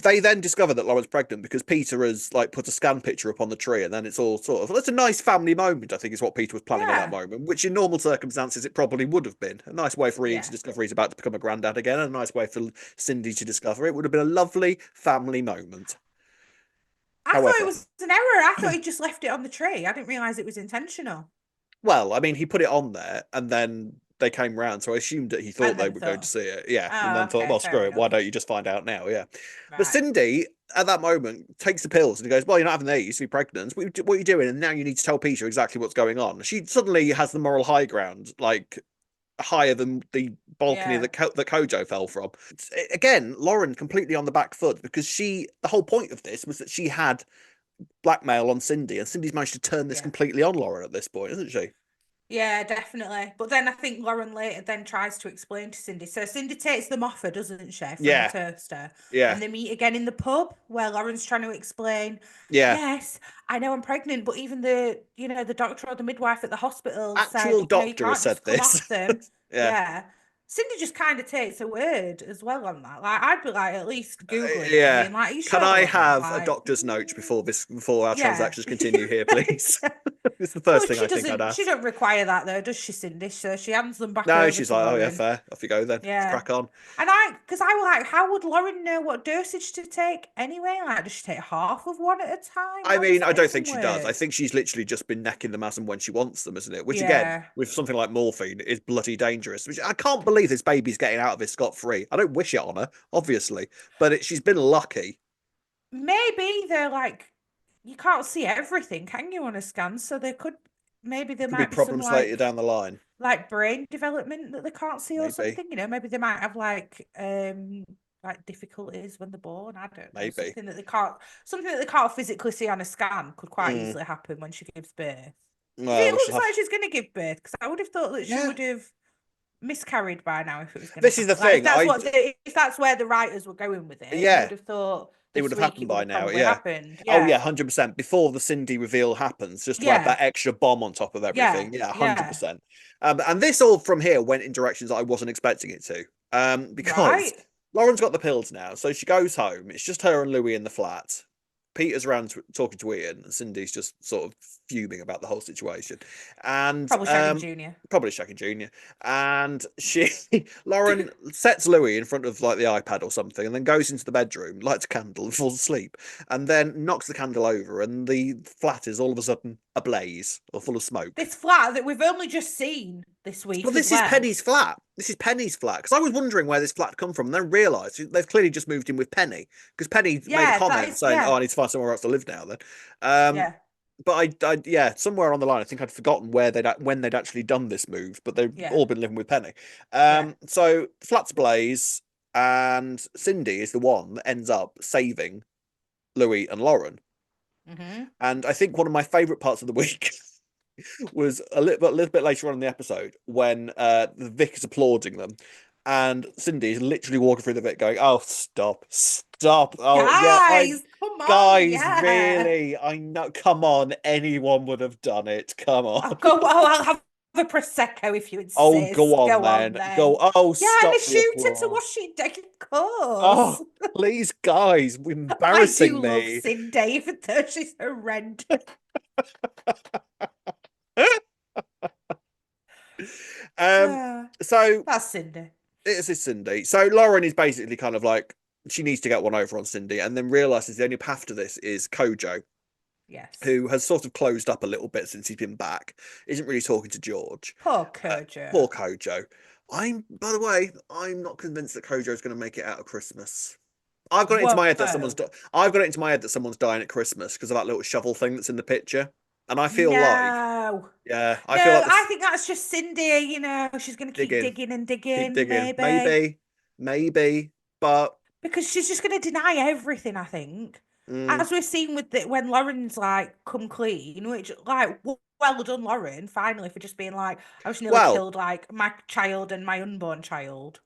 they then discover that Lauren's pregnant because Peter has like put a scan picture up on the tree, and then it's all sort of that's a nice family moment. I think is what Peter was planning at that Yeah. moment, which in normal circumstances it probably would have been a nice way for Ian to Yeah. discover he's about to become a granddad again, and a nice way for Cindy to discover it would have been a lovely family moment. I thought it However, was an error. I thought he just left it on the tree. I didn't realise it was intentional. well, I mean, he put it on there, and then they came round, so I assumed that he thought And they then were going to thought, see it. Yeah, and oh, then thought, okay, well, screw fair it. Why enough. don't you just find out now? Yeah. But Right. Cindy, at that moment, takes the pills and he goes, well, you're not having these, you're pregnant. What are you doing? And now you need to tell Peter exactly what's going on. She suddenly has the moral high ground, like higher than the balcony Yeah. that Kojo fell from. Again, Lauren completely on the back foot because the whole point of this was that she had blackmail on Cindy, and Cindy's managed to turn this Yeah. completely on Lauren at this point, isn't she? Yeah, definitely. But then I think Lauren later then tries to explain to Cindy. So Cindy takes them off her, doesn't she, from the Yeah, toaster? yeah, And they meet again in the pub where Lauren's trying to explain, yeah. yes, I know I'm pregnant, but even the doctor or the midwife at the hospital Actual said, you doctor has can't said just come this. off them. Yeah. Yeah. Cindy just kind of takes a word as well on that. Like, I'd be like, at least Googling it and Yeah. being like, are you Can sure, I Lauren? have a Like, doctor's note before our yeah. transactions continue here, please? It's the first But thing I think I'd she ask. don't require that though, does she, Cindy? So she hands them back No, over she's to like, oh yeah, Lauren. fair. Off you go then. Let's Yeah. crack on. And because I was like, how would Lauren know what dosage to take anyway? Like, does she take half of one at a time? I How does mean, I that don't even think she does. I work? think she's literally just been necking them as and when she wants them, isn't it? Which again, Yeah. with something like morphine, is bloody dangerous. Which I can't believe this baby's getting out of it scot-free. I don't wish it on her, obviously, but she's been lucky. Maybe they're like, you can't see everything, can you, on a scan? So maybe there Could be might be some problems later down the line. like brain development that they can't see or Maybe, something. Maybe they might have like difficulties when they're born. I don't know. maybe. Something that they can't physically see on a scan could quite Mm, easily happen when she gives birth. Because it well, looks like she's going to give birth. Because I would have thought that she yeah. would have miscarried by now if it was going to This is the happen. Like thing. if that's where the writers were going with it, you Yeah, would have thought it would this have week happened it would by have now. probably Yeah. happened. Oh Yeah, yeah, 100%. Before the Cindy reveal happens, just to add yeah, that extra bomb on top of yeah, everything. Yeah, yeah. 100%. And this all from here went in directions I wasn't expecting it to. Because Right. Lauren's got the pills now, so she goes home. It's just her and Louis in the flat. Peter's around talking to Ian, and Cindy's just sort of fuming about the whole situation. And Probably shagging Junior. probably Shaggy Jr. And Lauren sets Louis in front of like the iPad or something, and then goes into the bedroom, lights a candle, and falls asleep, and then knocks the candle over, and the flat is all of a sudden ablaze or full of smoke. This flat that we've only just seen this Well, week as this is well. Penny's flat. This is Penny's flat because I was wondering where this flat come from, and then realised they've clearly just moved in with Penny because Penny made a Yeah, that comment is saying, "Oh, yeah, I need to find somewhere else to live now." Then, um, yeah, but yeah, somewhere on the line, I think I'd forgotten when they'd actually done this move, but they've yeah, all been living with Penny. yeah. So the flat's ablaze, and Cindy is the one that ends up saving Louis and Lauren. Mm-hmm. And I think one of my favourite parts of the week was a little bit later on in the episode when the Vic is applauding them, and Cindy is literally walking through the Vic going, "Oh, stop, stop! Oh, yeah, Guys, come on, guys, yeah. really, I know. Come on, anyone would have done it. Come on." I'll have a prosecco if you Oh, go insist. on Go on then. then. Go. Oh, Yeah, and a stop the shooter to applause. wash it down, of course. Oh, please, guys, I embarrassing do love me. Cindy, even though she's horrendous. um, so That's Cindy. it's is Cindy. So Lauren is basically kind of like she needs to get one over on Cindy, and then realizes the only path to this is Kojo, Yes. who has sort of closed up a little bit since he's been back. Isn't really talking to George. Poor Uh, Kojo. poor Kojo. By the way, I'm not convinced that Kojo is going to make it out of Christmas. I've got it into my head that Whoa. I've got it into my head that someone's dying at Christmas because of that little shovel thing that's in the picture, and I feel like, No. yeah, I No, feel like I this think that's just Cindy, she's going to keep digging, digging and keep digging, digging, maybe. maybe, but Because she's just going to deny everything, I think. mm, As we've seen with when Lauren's like come clean, which like well done, Lauren, finally for just being like, I was nearly well, killed like my child and my unborn child.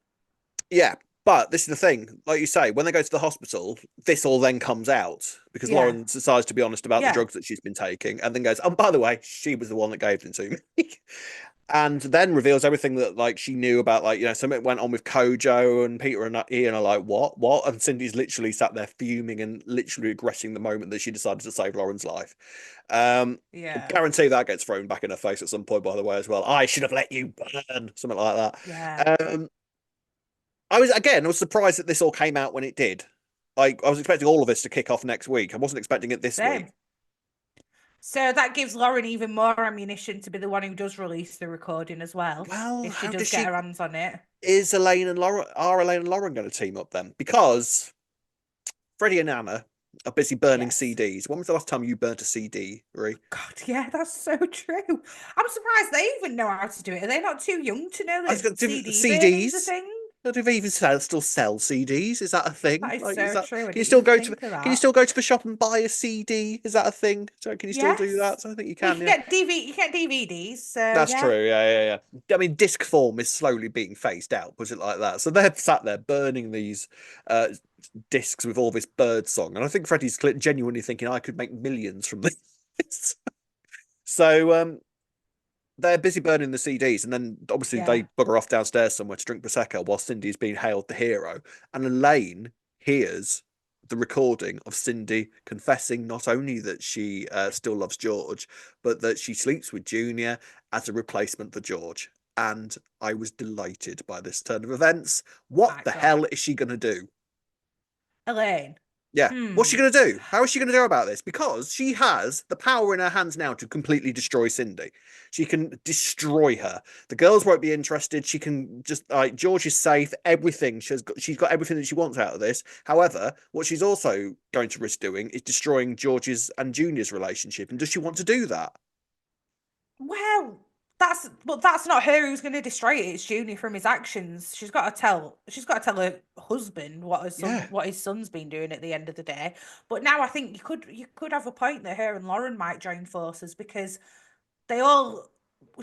yeah. But this is the thing, like you say, when they go to the hospital, this all then comes out because Yeah, Lauren decides to be honest about the yeah, drugs that she's been taking, and then goes, "Oh, by the way, she was the one that gave them to me." And then reveals everything that like she knew about, like, something went on with Kojo, and Peter and Ian are like, what, and Cindy's literally sat there fuming and literally regretting the moment that she decided to save Lauren's life. yeah, Guarantee that gets thrown back in her face at some point, by the way, as well. I should have let you burn, something like yeah. that. I was surprised that this all came out when it did. Like, I was expecting all of this to kick off next week. I wasn't expecting it this week. Same. So that gives Lauren even more ammunition to be the one who does release the recording as well, Well, if she how does does get she her hands on it. is Elaine and Lauren are Elaine and Lauren going to team up then? Because Freddie and Anna are busy burning Yes. CDs. When was the last time you burnt a CD, Ree? God, yeah, that's so true. I'm surprised they even know how to do it. Are they not too young to know I was that going to CD burning's a CDs. thing? Do they even still sell CDs? Is that a thing? That is Like, is so that true. I can you didn't still even go to think of can you that. still go to the shop and buy a CD? Is that a thing? So can you still do that? Yes. So I think you Well, you can, can yeah. get DV, you get DVDs, so That's yeah. true. Yeah, yeah, yeah. I mean, disc form is slowly being phased out, put it like that. So they're sat there burning these uh, discs with all this bird song, and I think Freddie's genuinely thinking I could make millions from this. So they're busy burning the CDs, and then obviously they Yeah. bugger off downstairs somewhere to drink prosecco while Cindy's being hailed the hero, and Elaine hears the recording of Cindy confessing not only that she still loves George, but that she sleeps with Junior as a replacement for George. And I was delighted by this turn of events. What My the hell God. is she going to do? Elaine. Yeah. What's she Hmm. going to do? How is she going to do about this? Because she has the power in her hands now to completely destroy Cindy. She can destroy her. The girls won't be interested. She can just like George is safe. Everything she's got everything that she wants out of this. However, what she's also going to risk doing is destroying George's and Junior's relationship. And does she want to do that? Well, that's not her who's going to destroy it. It's Junior from his actions. She's got to tell her husband Yeah. what his son's been doing at the end of the day. But now I think you could have a point that her and Lauren might join forces because they all.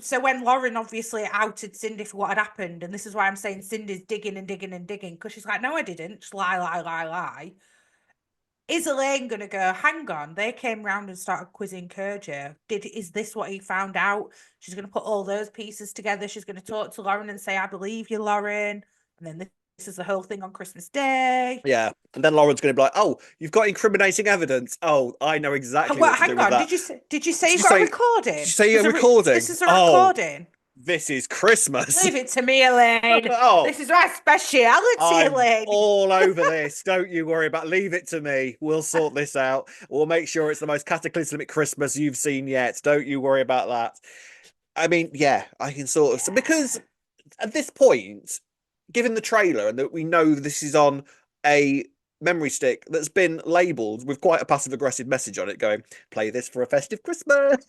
So when Lauren obviously outed Cindy for what had happened, and this is why I'm saying Cindy's digging and digging and digging because she's like, no, I didn't. Just lie, lie, lie, lie. Is Elaine gonna go, hang on, they came round and started quizzing Kerjo. Is this what he found out? She's gonna put all those pieces together. She's gonna talk to Lauren and say, I believe you, Lauren. And then this is the whole thing on Christmas Day. Yeah. And then Lauren's going to be like, "Oh, you've got incriminating evidence. Oh, I know exactly What, what to do hang with on, that." did you say Did you've you got a say? Did you recording? say a recording? This is a Oh, recording. this is Christmas. Leave it to me, Elaine. Oh, This is my speciality, I'm Elaine. all over this. Don't you worry about. Leave it to me. We'll sort this out. We'll make sure it's the most cataclysmic Christmas you've seen yet. Don't you worry about that. I mean, yeah, I can sort of because Yeah. at this point, given the trailer and that we know this is on a memory stick that's been labeled with quite a passive aggressive message on it going, play this for a festive Christmas.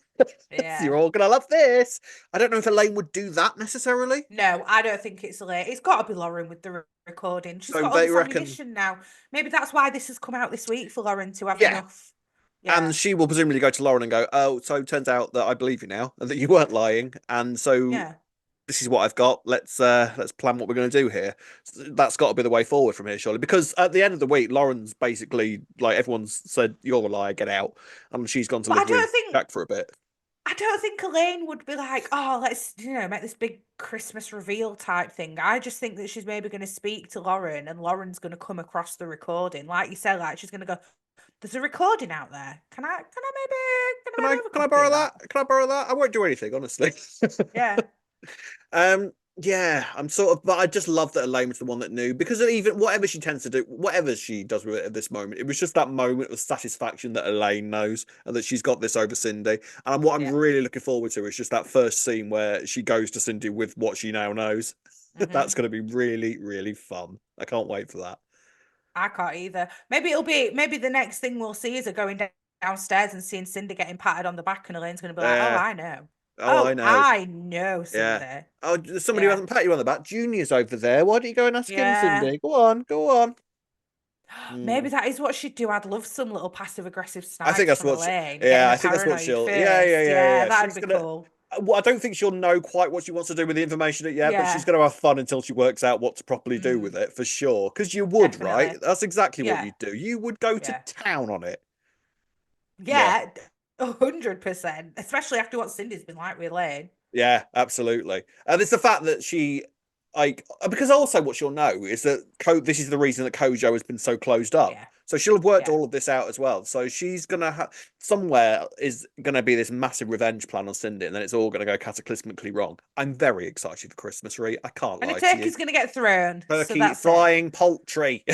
You're Yeah. all gonna love this. I don't know if Elaine would do that necessarily. No, I don't think it's late. It's got to be Lauren with the recording. She's So got all they this reckon, ammunition now. Maybe that's why this has come out this week for Lauren to have yeah. enough. And Yeah, she will presumably go to Lauren and go, oh, so it turns out that I believe you now and that you weren't lying. And so yeah. this is what I've got. Let's plan what we're going to do here. That's got to be the way forward from here, surely. Because at the end of the week, Lauren's basically like everyone's said, "You're a liar, get out," and she's gone to But live with Jack for a bit. I don't think Elaine would be like, oh, let's make this big Christmas reveal type thing. I just think that she's maybe going to speak to Lauren, and Lauren's going to come across the recording, like you said, like she's going to go, "There's a recording out there. Can I maybe have a Can I copy borrow of that?" that? Can I borrow that? I won't do anything, honestly. Yeah. Yeah, I'm sort of, but I just love that Elaine was the one that knew because even whatever she tends to do, whatever she does with it at this moment, it was just that moment of satisfaction that Elaine knows and that she's got this over Cindy. And what I'm Yeah. really looking forward to is just that first scene where she goes to Cindy with what she now knows. That's hmm going to be really, really fun. I can't wait for that. I can't either. Maybe the next thing we'll see is her going downstairs and seeing Cindy getting patted on the back, and Elaine's going to be like, "Oh, Yeah. I know. Oh, I Oh, know. I know, Yeah. Cindy." Oh, there's somebody who Yeah, hasn't pat you on the back. Junior's over there. Why don't you go and ask him, yeah. Cindy? Go on, go on. Maybe Hmm. that is what she'd do. I'd love some little passive aggressive I think snipes that's from what. Elaine, getting Yeah, a I think that's what paranoid she'll. Yeah, yeah, first. yeah, Yeah, yeah. that'd She's be gonna. cool. Well, I don't think she'll know quite what she wants to do with the information yet, but she's Yeah, going to have fun until she works out what to properly do with mm, it for sure. Because you would, right? definitely. That's exactly what Yeah, you'd do. You would go to yeah, town on it. Yeah, yeah. 100%. Especially after what Cindy's been like with Elaine. yeah, absolutely. And it's the fact that she, like, because also what she'll know is that this is the reason that Kojo has been so closed up. Yeah, So she'll have worked yeah. all of this out as well. So she's gonna have somewhere is gonna be this massive revenge plan on Cindy, and then it's all gonna go cataclysmically wrong. I'm very excited for Christmas, Ree. I can't And a lie to you. turkey's going to get thrown. So Turkey, that's it. flying poultry,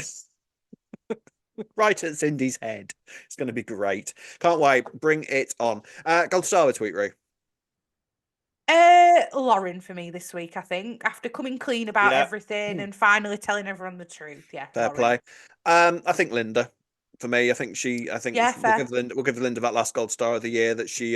right at Cindy's head. It's gonna be great. Can't wait. Bring it on. Gold star with tweet, Ree. Lauren for me this week, I think. After coming clean about Yeah. everything and finally telling everyone the truth. Yeah, Fair Lauren. play. I think Linda. for me. I think Yeah, fair. We'll give Linda that last gold star of the year that she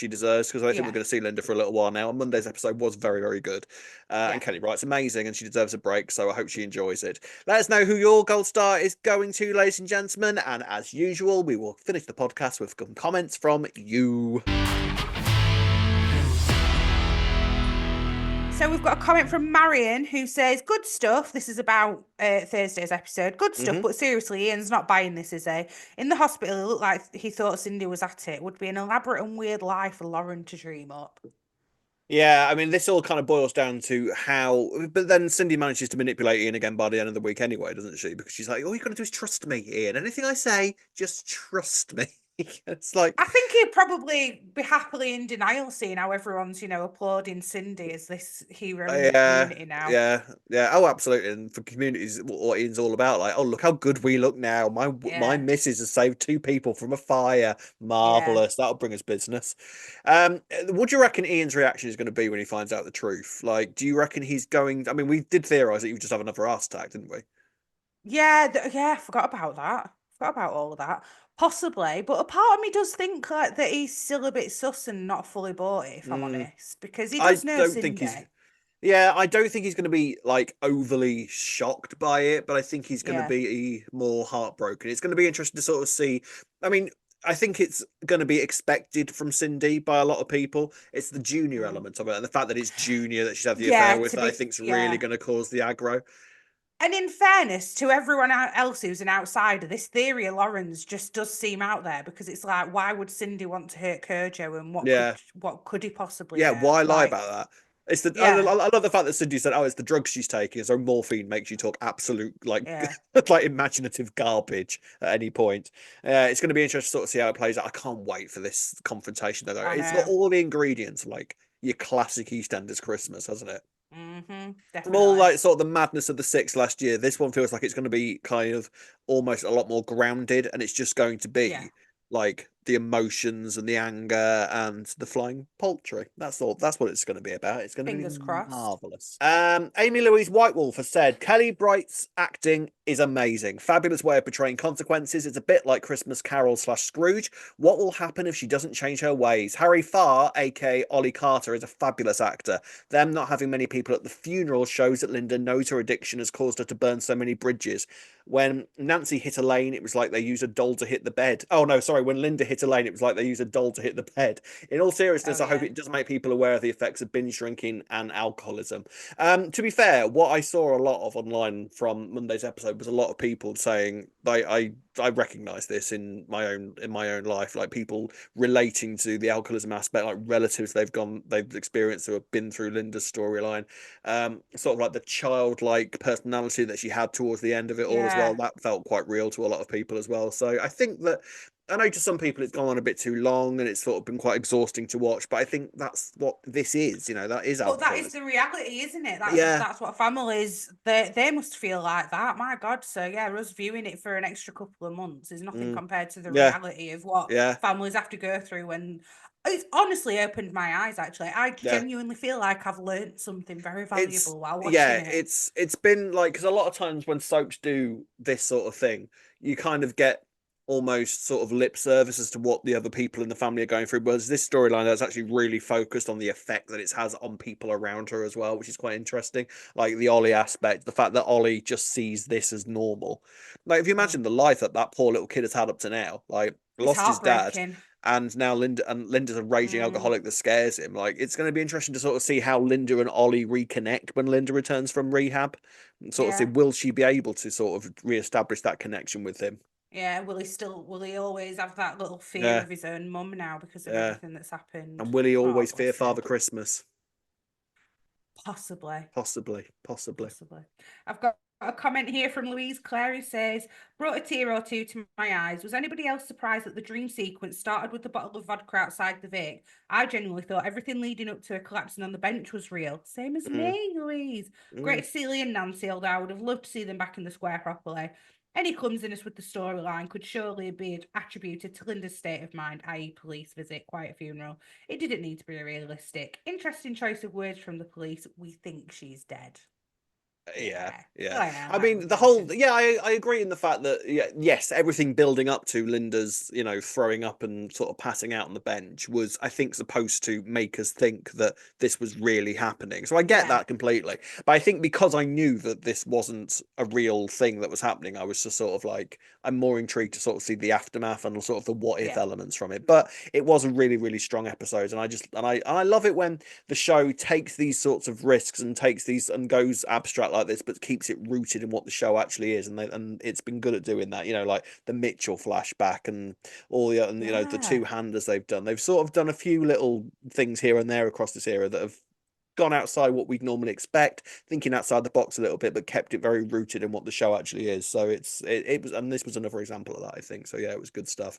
deserves, because I think we're Yeah. going to see Linda for a little while now. And Monday's episode was very, very good, and Yeah. Kelly Wright's amazing, and she deserves a break. So I hope she enjoys it. Let us know who your gold star is going to, ladies and gentlemen. And as usual, we will finish the podcast with some comments from you. So we've got a comment from Marion who says, good stuff. This is about Thursday's episode. Good stuff, Hmm. but seriously, Ian's not buying this, is he? In the hospital, it looked like he thought Cindy was at it. Would be an elaborate and weird lie for Lauren to dream up. Yeah, I mean, this all kind of boils down to how, but then Cindy manages to manipulate Ian again by the end of the week anyway, doesn't she? Because she's like, all you've got to do is trust me, Ian. Anything I say, just trust me. It's like, I think he'd probably be happily in denial seeing how everyone's, applauding Cindy as this hero in the yeah, community now. yeah. Oh, absolutely. And for communities, what Ian's all about, like, oh, look how good we look now. My Yeah. missus has saved two people from a fire. Yeah. Marvelous. That'll bring us business. What do you reckon Ian's reaction is going to be when he finds out the truth? Like, do you reckon he's going? I mean, we did theorize that he would just have another ass attack, didn't we? Yeah, yeah, I forgot about that. Forgot about all of that. Possibly, but a part of me does think like that he's still a bit sus and not fully bought it, if I'm Mm, honest, because he I does know don't think he's. Cindy. Yeah, I don't think he's going to be like overly shocked by it, but I think he's going to Yeah. be more heartbroken. It's going to be interesting to sort of see. I mean, I think it's going to be expected from Cindy by a lot of people. It's the junior Mm. element of it, and the fact that it's junior that she's had the Yeah, affair with to that I be, think's really yeah. going to cause the aggro. And in fairness to everyone else who's an outsider, this theory of Lauren's just does seem out there because it's like, why would Cindy want to hurt Kojo, and Yeah, what could he possibly yeah. know? Why lie Like, about that? It's the yeah, I love the fact that Cindy said, "Oh, it's the drugs she's taking." So morphine makes you talk absolute like yeah, like imaginative garbage at any point. It's going to be interesting to sort of see how it plays out. I can't wait for this confrontation. Though I it's got know. all the ingredients like your classic EastEnders Christmas, hasn't it? From all Definitely. like sort of the madness of the six last year, this one feels like it's going to be kind of almost a lot more grounded, and it's just going to Yeah. be like the emotions and the anger and the flying poultry. That's all. That's what it's going to be about. It's going to be Fingers crossed. marvelous. Amy Louise Whitewolf has said Kelly Bright's acting is amazing. Fabulous way of portraying consequences. It's a bit like Christmas Carol slash Scrooge. What will happen if she doesn't change her ways? Harry Farr, aka Ollie Carter, is a fabulous actor. Them not having many people at the funeral shows that Linda knows her addiction has caused her to burn so many bridges. When Nancy hit Elaine, it was like they used a doll to hit the bed. Oh no, sorry. When Linda hit Elaine, it was like they used a doll to hit the bed. In all Oh seriousness, I hope yeah. it does make people aware of the effects of binge drinking and alcoholism. To be fair, what I saw a lot of online from Monday's episode was a lot of people saying I recognize this in my own life, like people relating to the alcoholism aspect, like relatives they've experienced who have been through Linda's storyline, sort of like the childlike personality that she had towards the end of it all as well. Yeah. That felt quite real to a lot of people as well. So I think that I know to some people it's gone on a bit too long and it's sort of been quite exhausting to watch, but I think that's what this is. That is But that is alcoholism. the reality, isn't it? Yeah. That's what families they must feel like that. My God. So yeah, us viewing it for an extra couple of months is nothing Mm, compared to the yeah. reality of what Yeah. families have to go through when it's honestly opened my eyes actually. I Yeah. genuinely feel like I've learned something very It's valuable while watching yeah, it. it's been like because a lot of times when soaps do this sort of thing, you kind of get almost sort of lip service as to what the other people in the family are going through. Whereas this storyline that's actually really focused on the effect that it has on people around her as well, which is quite interesting. Like the Ollie aspect, the fact that Ollie just sees this as normal. Like if you Mm. imagine the life that that poor little kid has had up to now, like It's lost his dad, heartbreaking. and now Linda's a raging Mm. alcoholic that scares him. Like it's going to be interesting to sort of see how Linda and Ollie reconnect when Linda returns from rehab, and sort of see Yeah. will she be able to sort of reestablish that connection with him. Yeah. Will he always have that little fear Yeah, of his own mum now because of yeah. everything that's happened? And will he Oh, always fear bless him. Father Christmas? Possibly. Possibly, possibly. Possibly. I've got a comment here from Louise Clare who says, brought a tear or two to my eyes. Was anybody else surprised that the dream sequence started with the bottle of vodka outside the Vic? I genuinely thought everything leading up to her collapsing on the bench was real. Same as Mm, me, Louise. mm. Great to see Lee and Nancy, although I would have loved to see them back in the square properly. Any clumsiness with the storyline could surely be attributed to Linda's state of mind, i.e., police visit, quiet funeral. It didn't need to be realistic. Interesting choice of words from the police. We think she's dead. Yeah. I I mean, the whole, I agree in the fact that, yes, everything building up to Linda's, throwing up and sort of passing out on the bench was, I think, supposed to make us think that this was really happening. So I get that completely. But I think because I knew that this wasn't a real thing that was happening, I was just sort of like, I'm more intrigued to sort of see the aftermath and sort of the what if elements from it. But it was a really, really strong episode. And I love it when the show takes these sorts of risks and takes these and goes abstract like this, but keeps it rooted in what the show actually is, and it's been good at doing that. Like the Mitchell flashback and all the the two-handers they've done. They've sort of done a few little things here and there across this era that have gone outside what we'd normally expect, thinking outside the box a little bit, but kept it very rooted in what the show actually is. So it was, and this was another example of that, I think. So yeah, it was good stuff.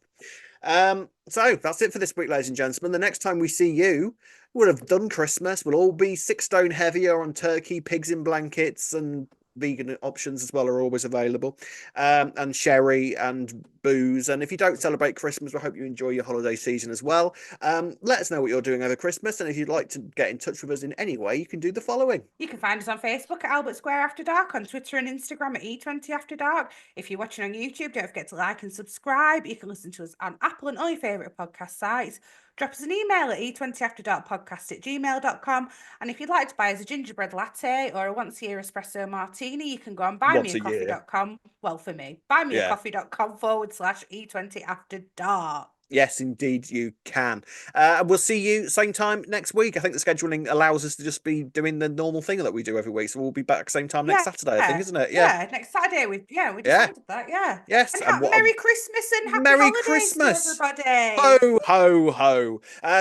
So that's it for this week, ladies and gentlemen. The next time we see you, we'll have done Christmas. We'll all be 6 stone heavier on turkey, pigs in blankets, and vegan options as well are always available, and sherry and booze. And if you don't celebrate Christmas, we hope you enjoy your holiday season as well. Let us know what you're doing over Christmas, and if you'd like to get in touch with us in any way, you can do the following. You can find us on Facebook at Albert Square After Dark, on Twitter and Instagram at E20 After Dark. If you're watching on YouTube, don't forget to like and subscribe. You can listen to us on Apple and all your favourite podcast sites. Drop us an email at e20afterdarkpodcast@gmail.com. And if you'd like to buy us a gingerbread latte or a once-a-year espresso martini, you can go on buymeacoffee.com. Well, for me, buymeacoffee.com/E20afterdark. Yes, indeed, you can. We'll see you same time next week. I think the scheduling allows us to just be doing the normal thing that we do every week. So we'll be back same time next Saturday, I think, isn't it? Yeah, next Saturday. We decided that. Yeah. Yes. And Merry Christmas and Happy Merry Holidays Christmas, to everybody. Ho, ho, ho.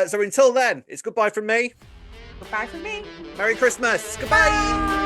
So until then, it's goodbye from me. Goodbye from me. Merry Christmas. Goodbye. Bye.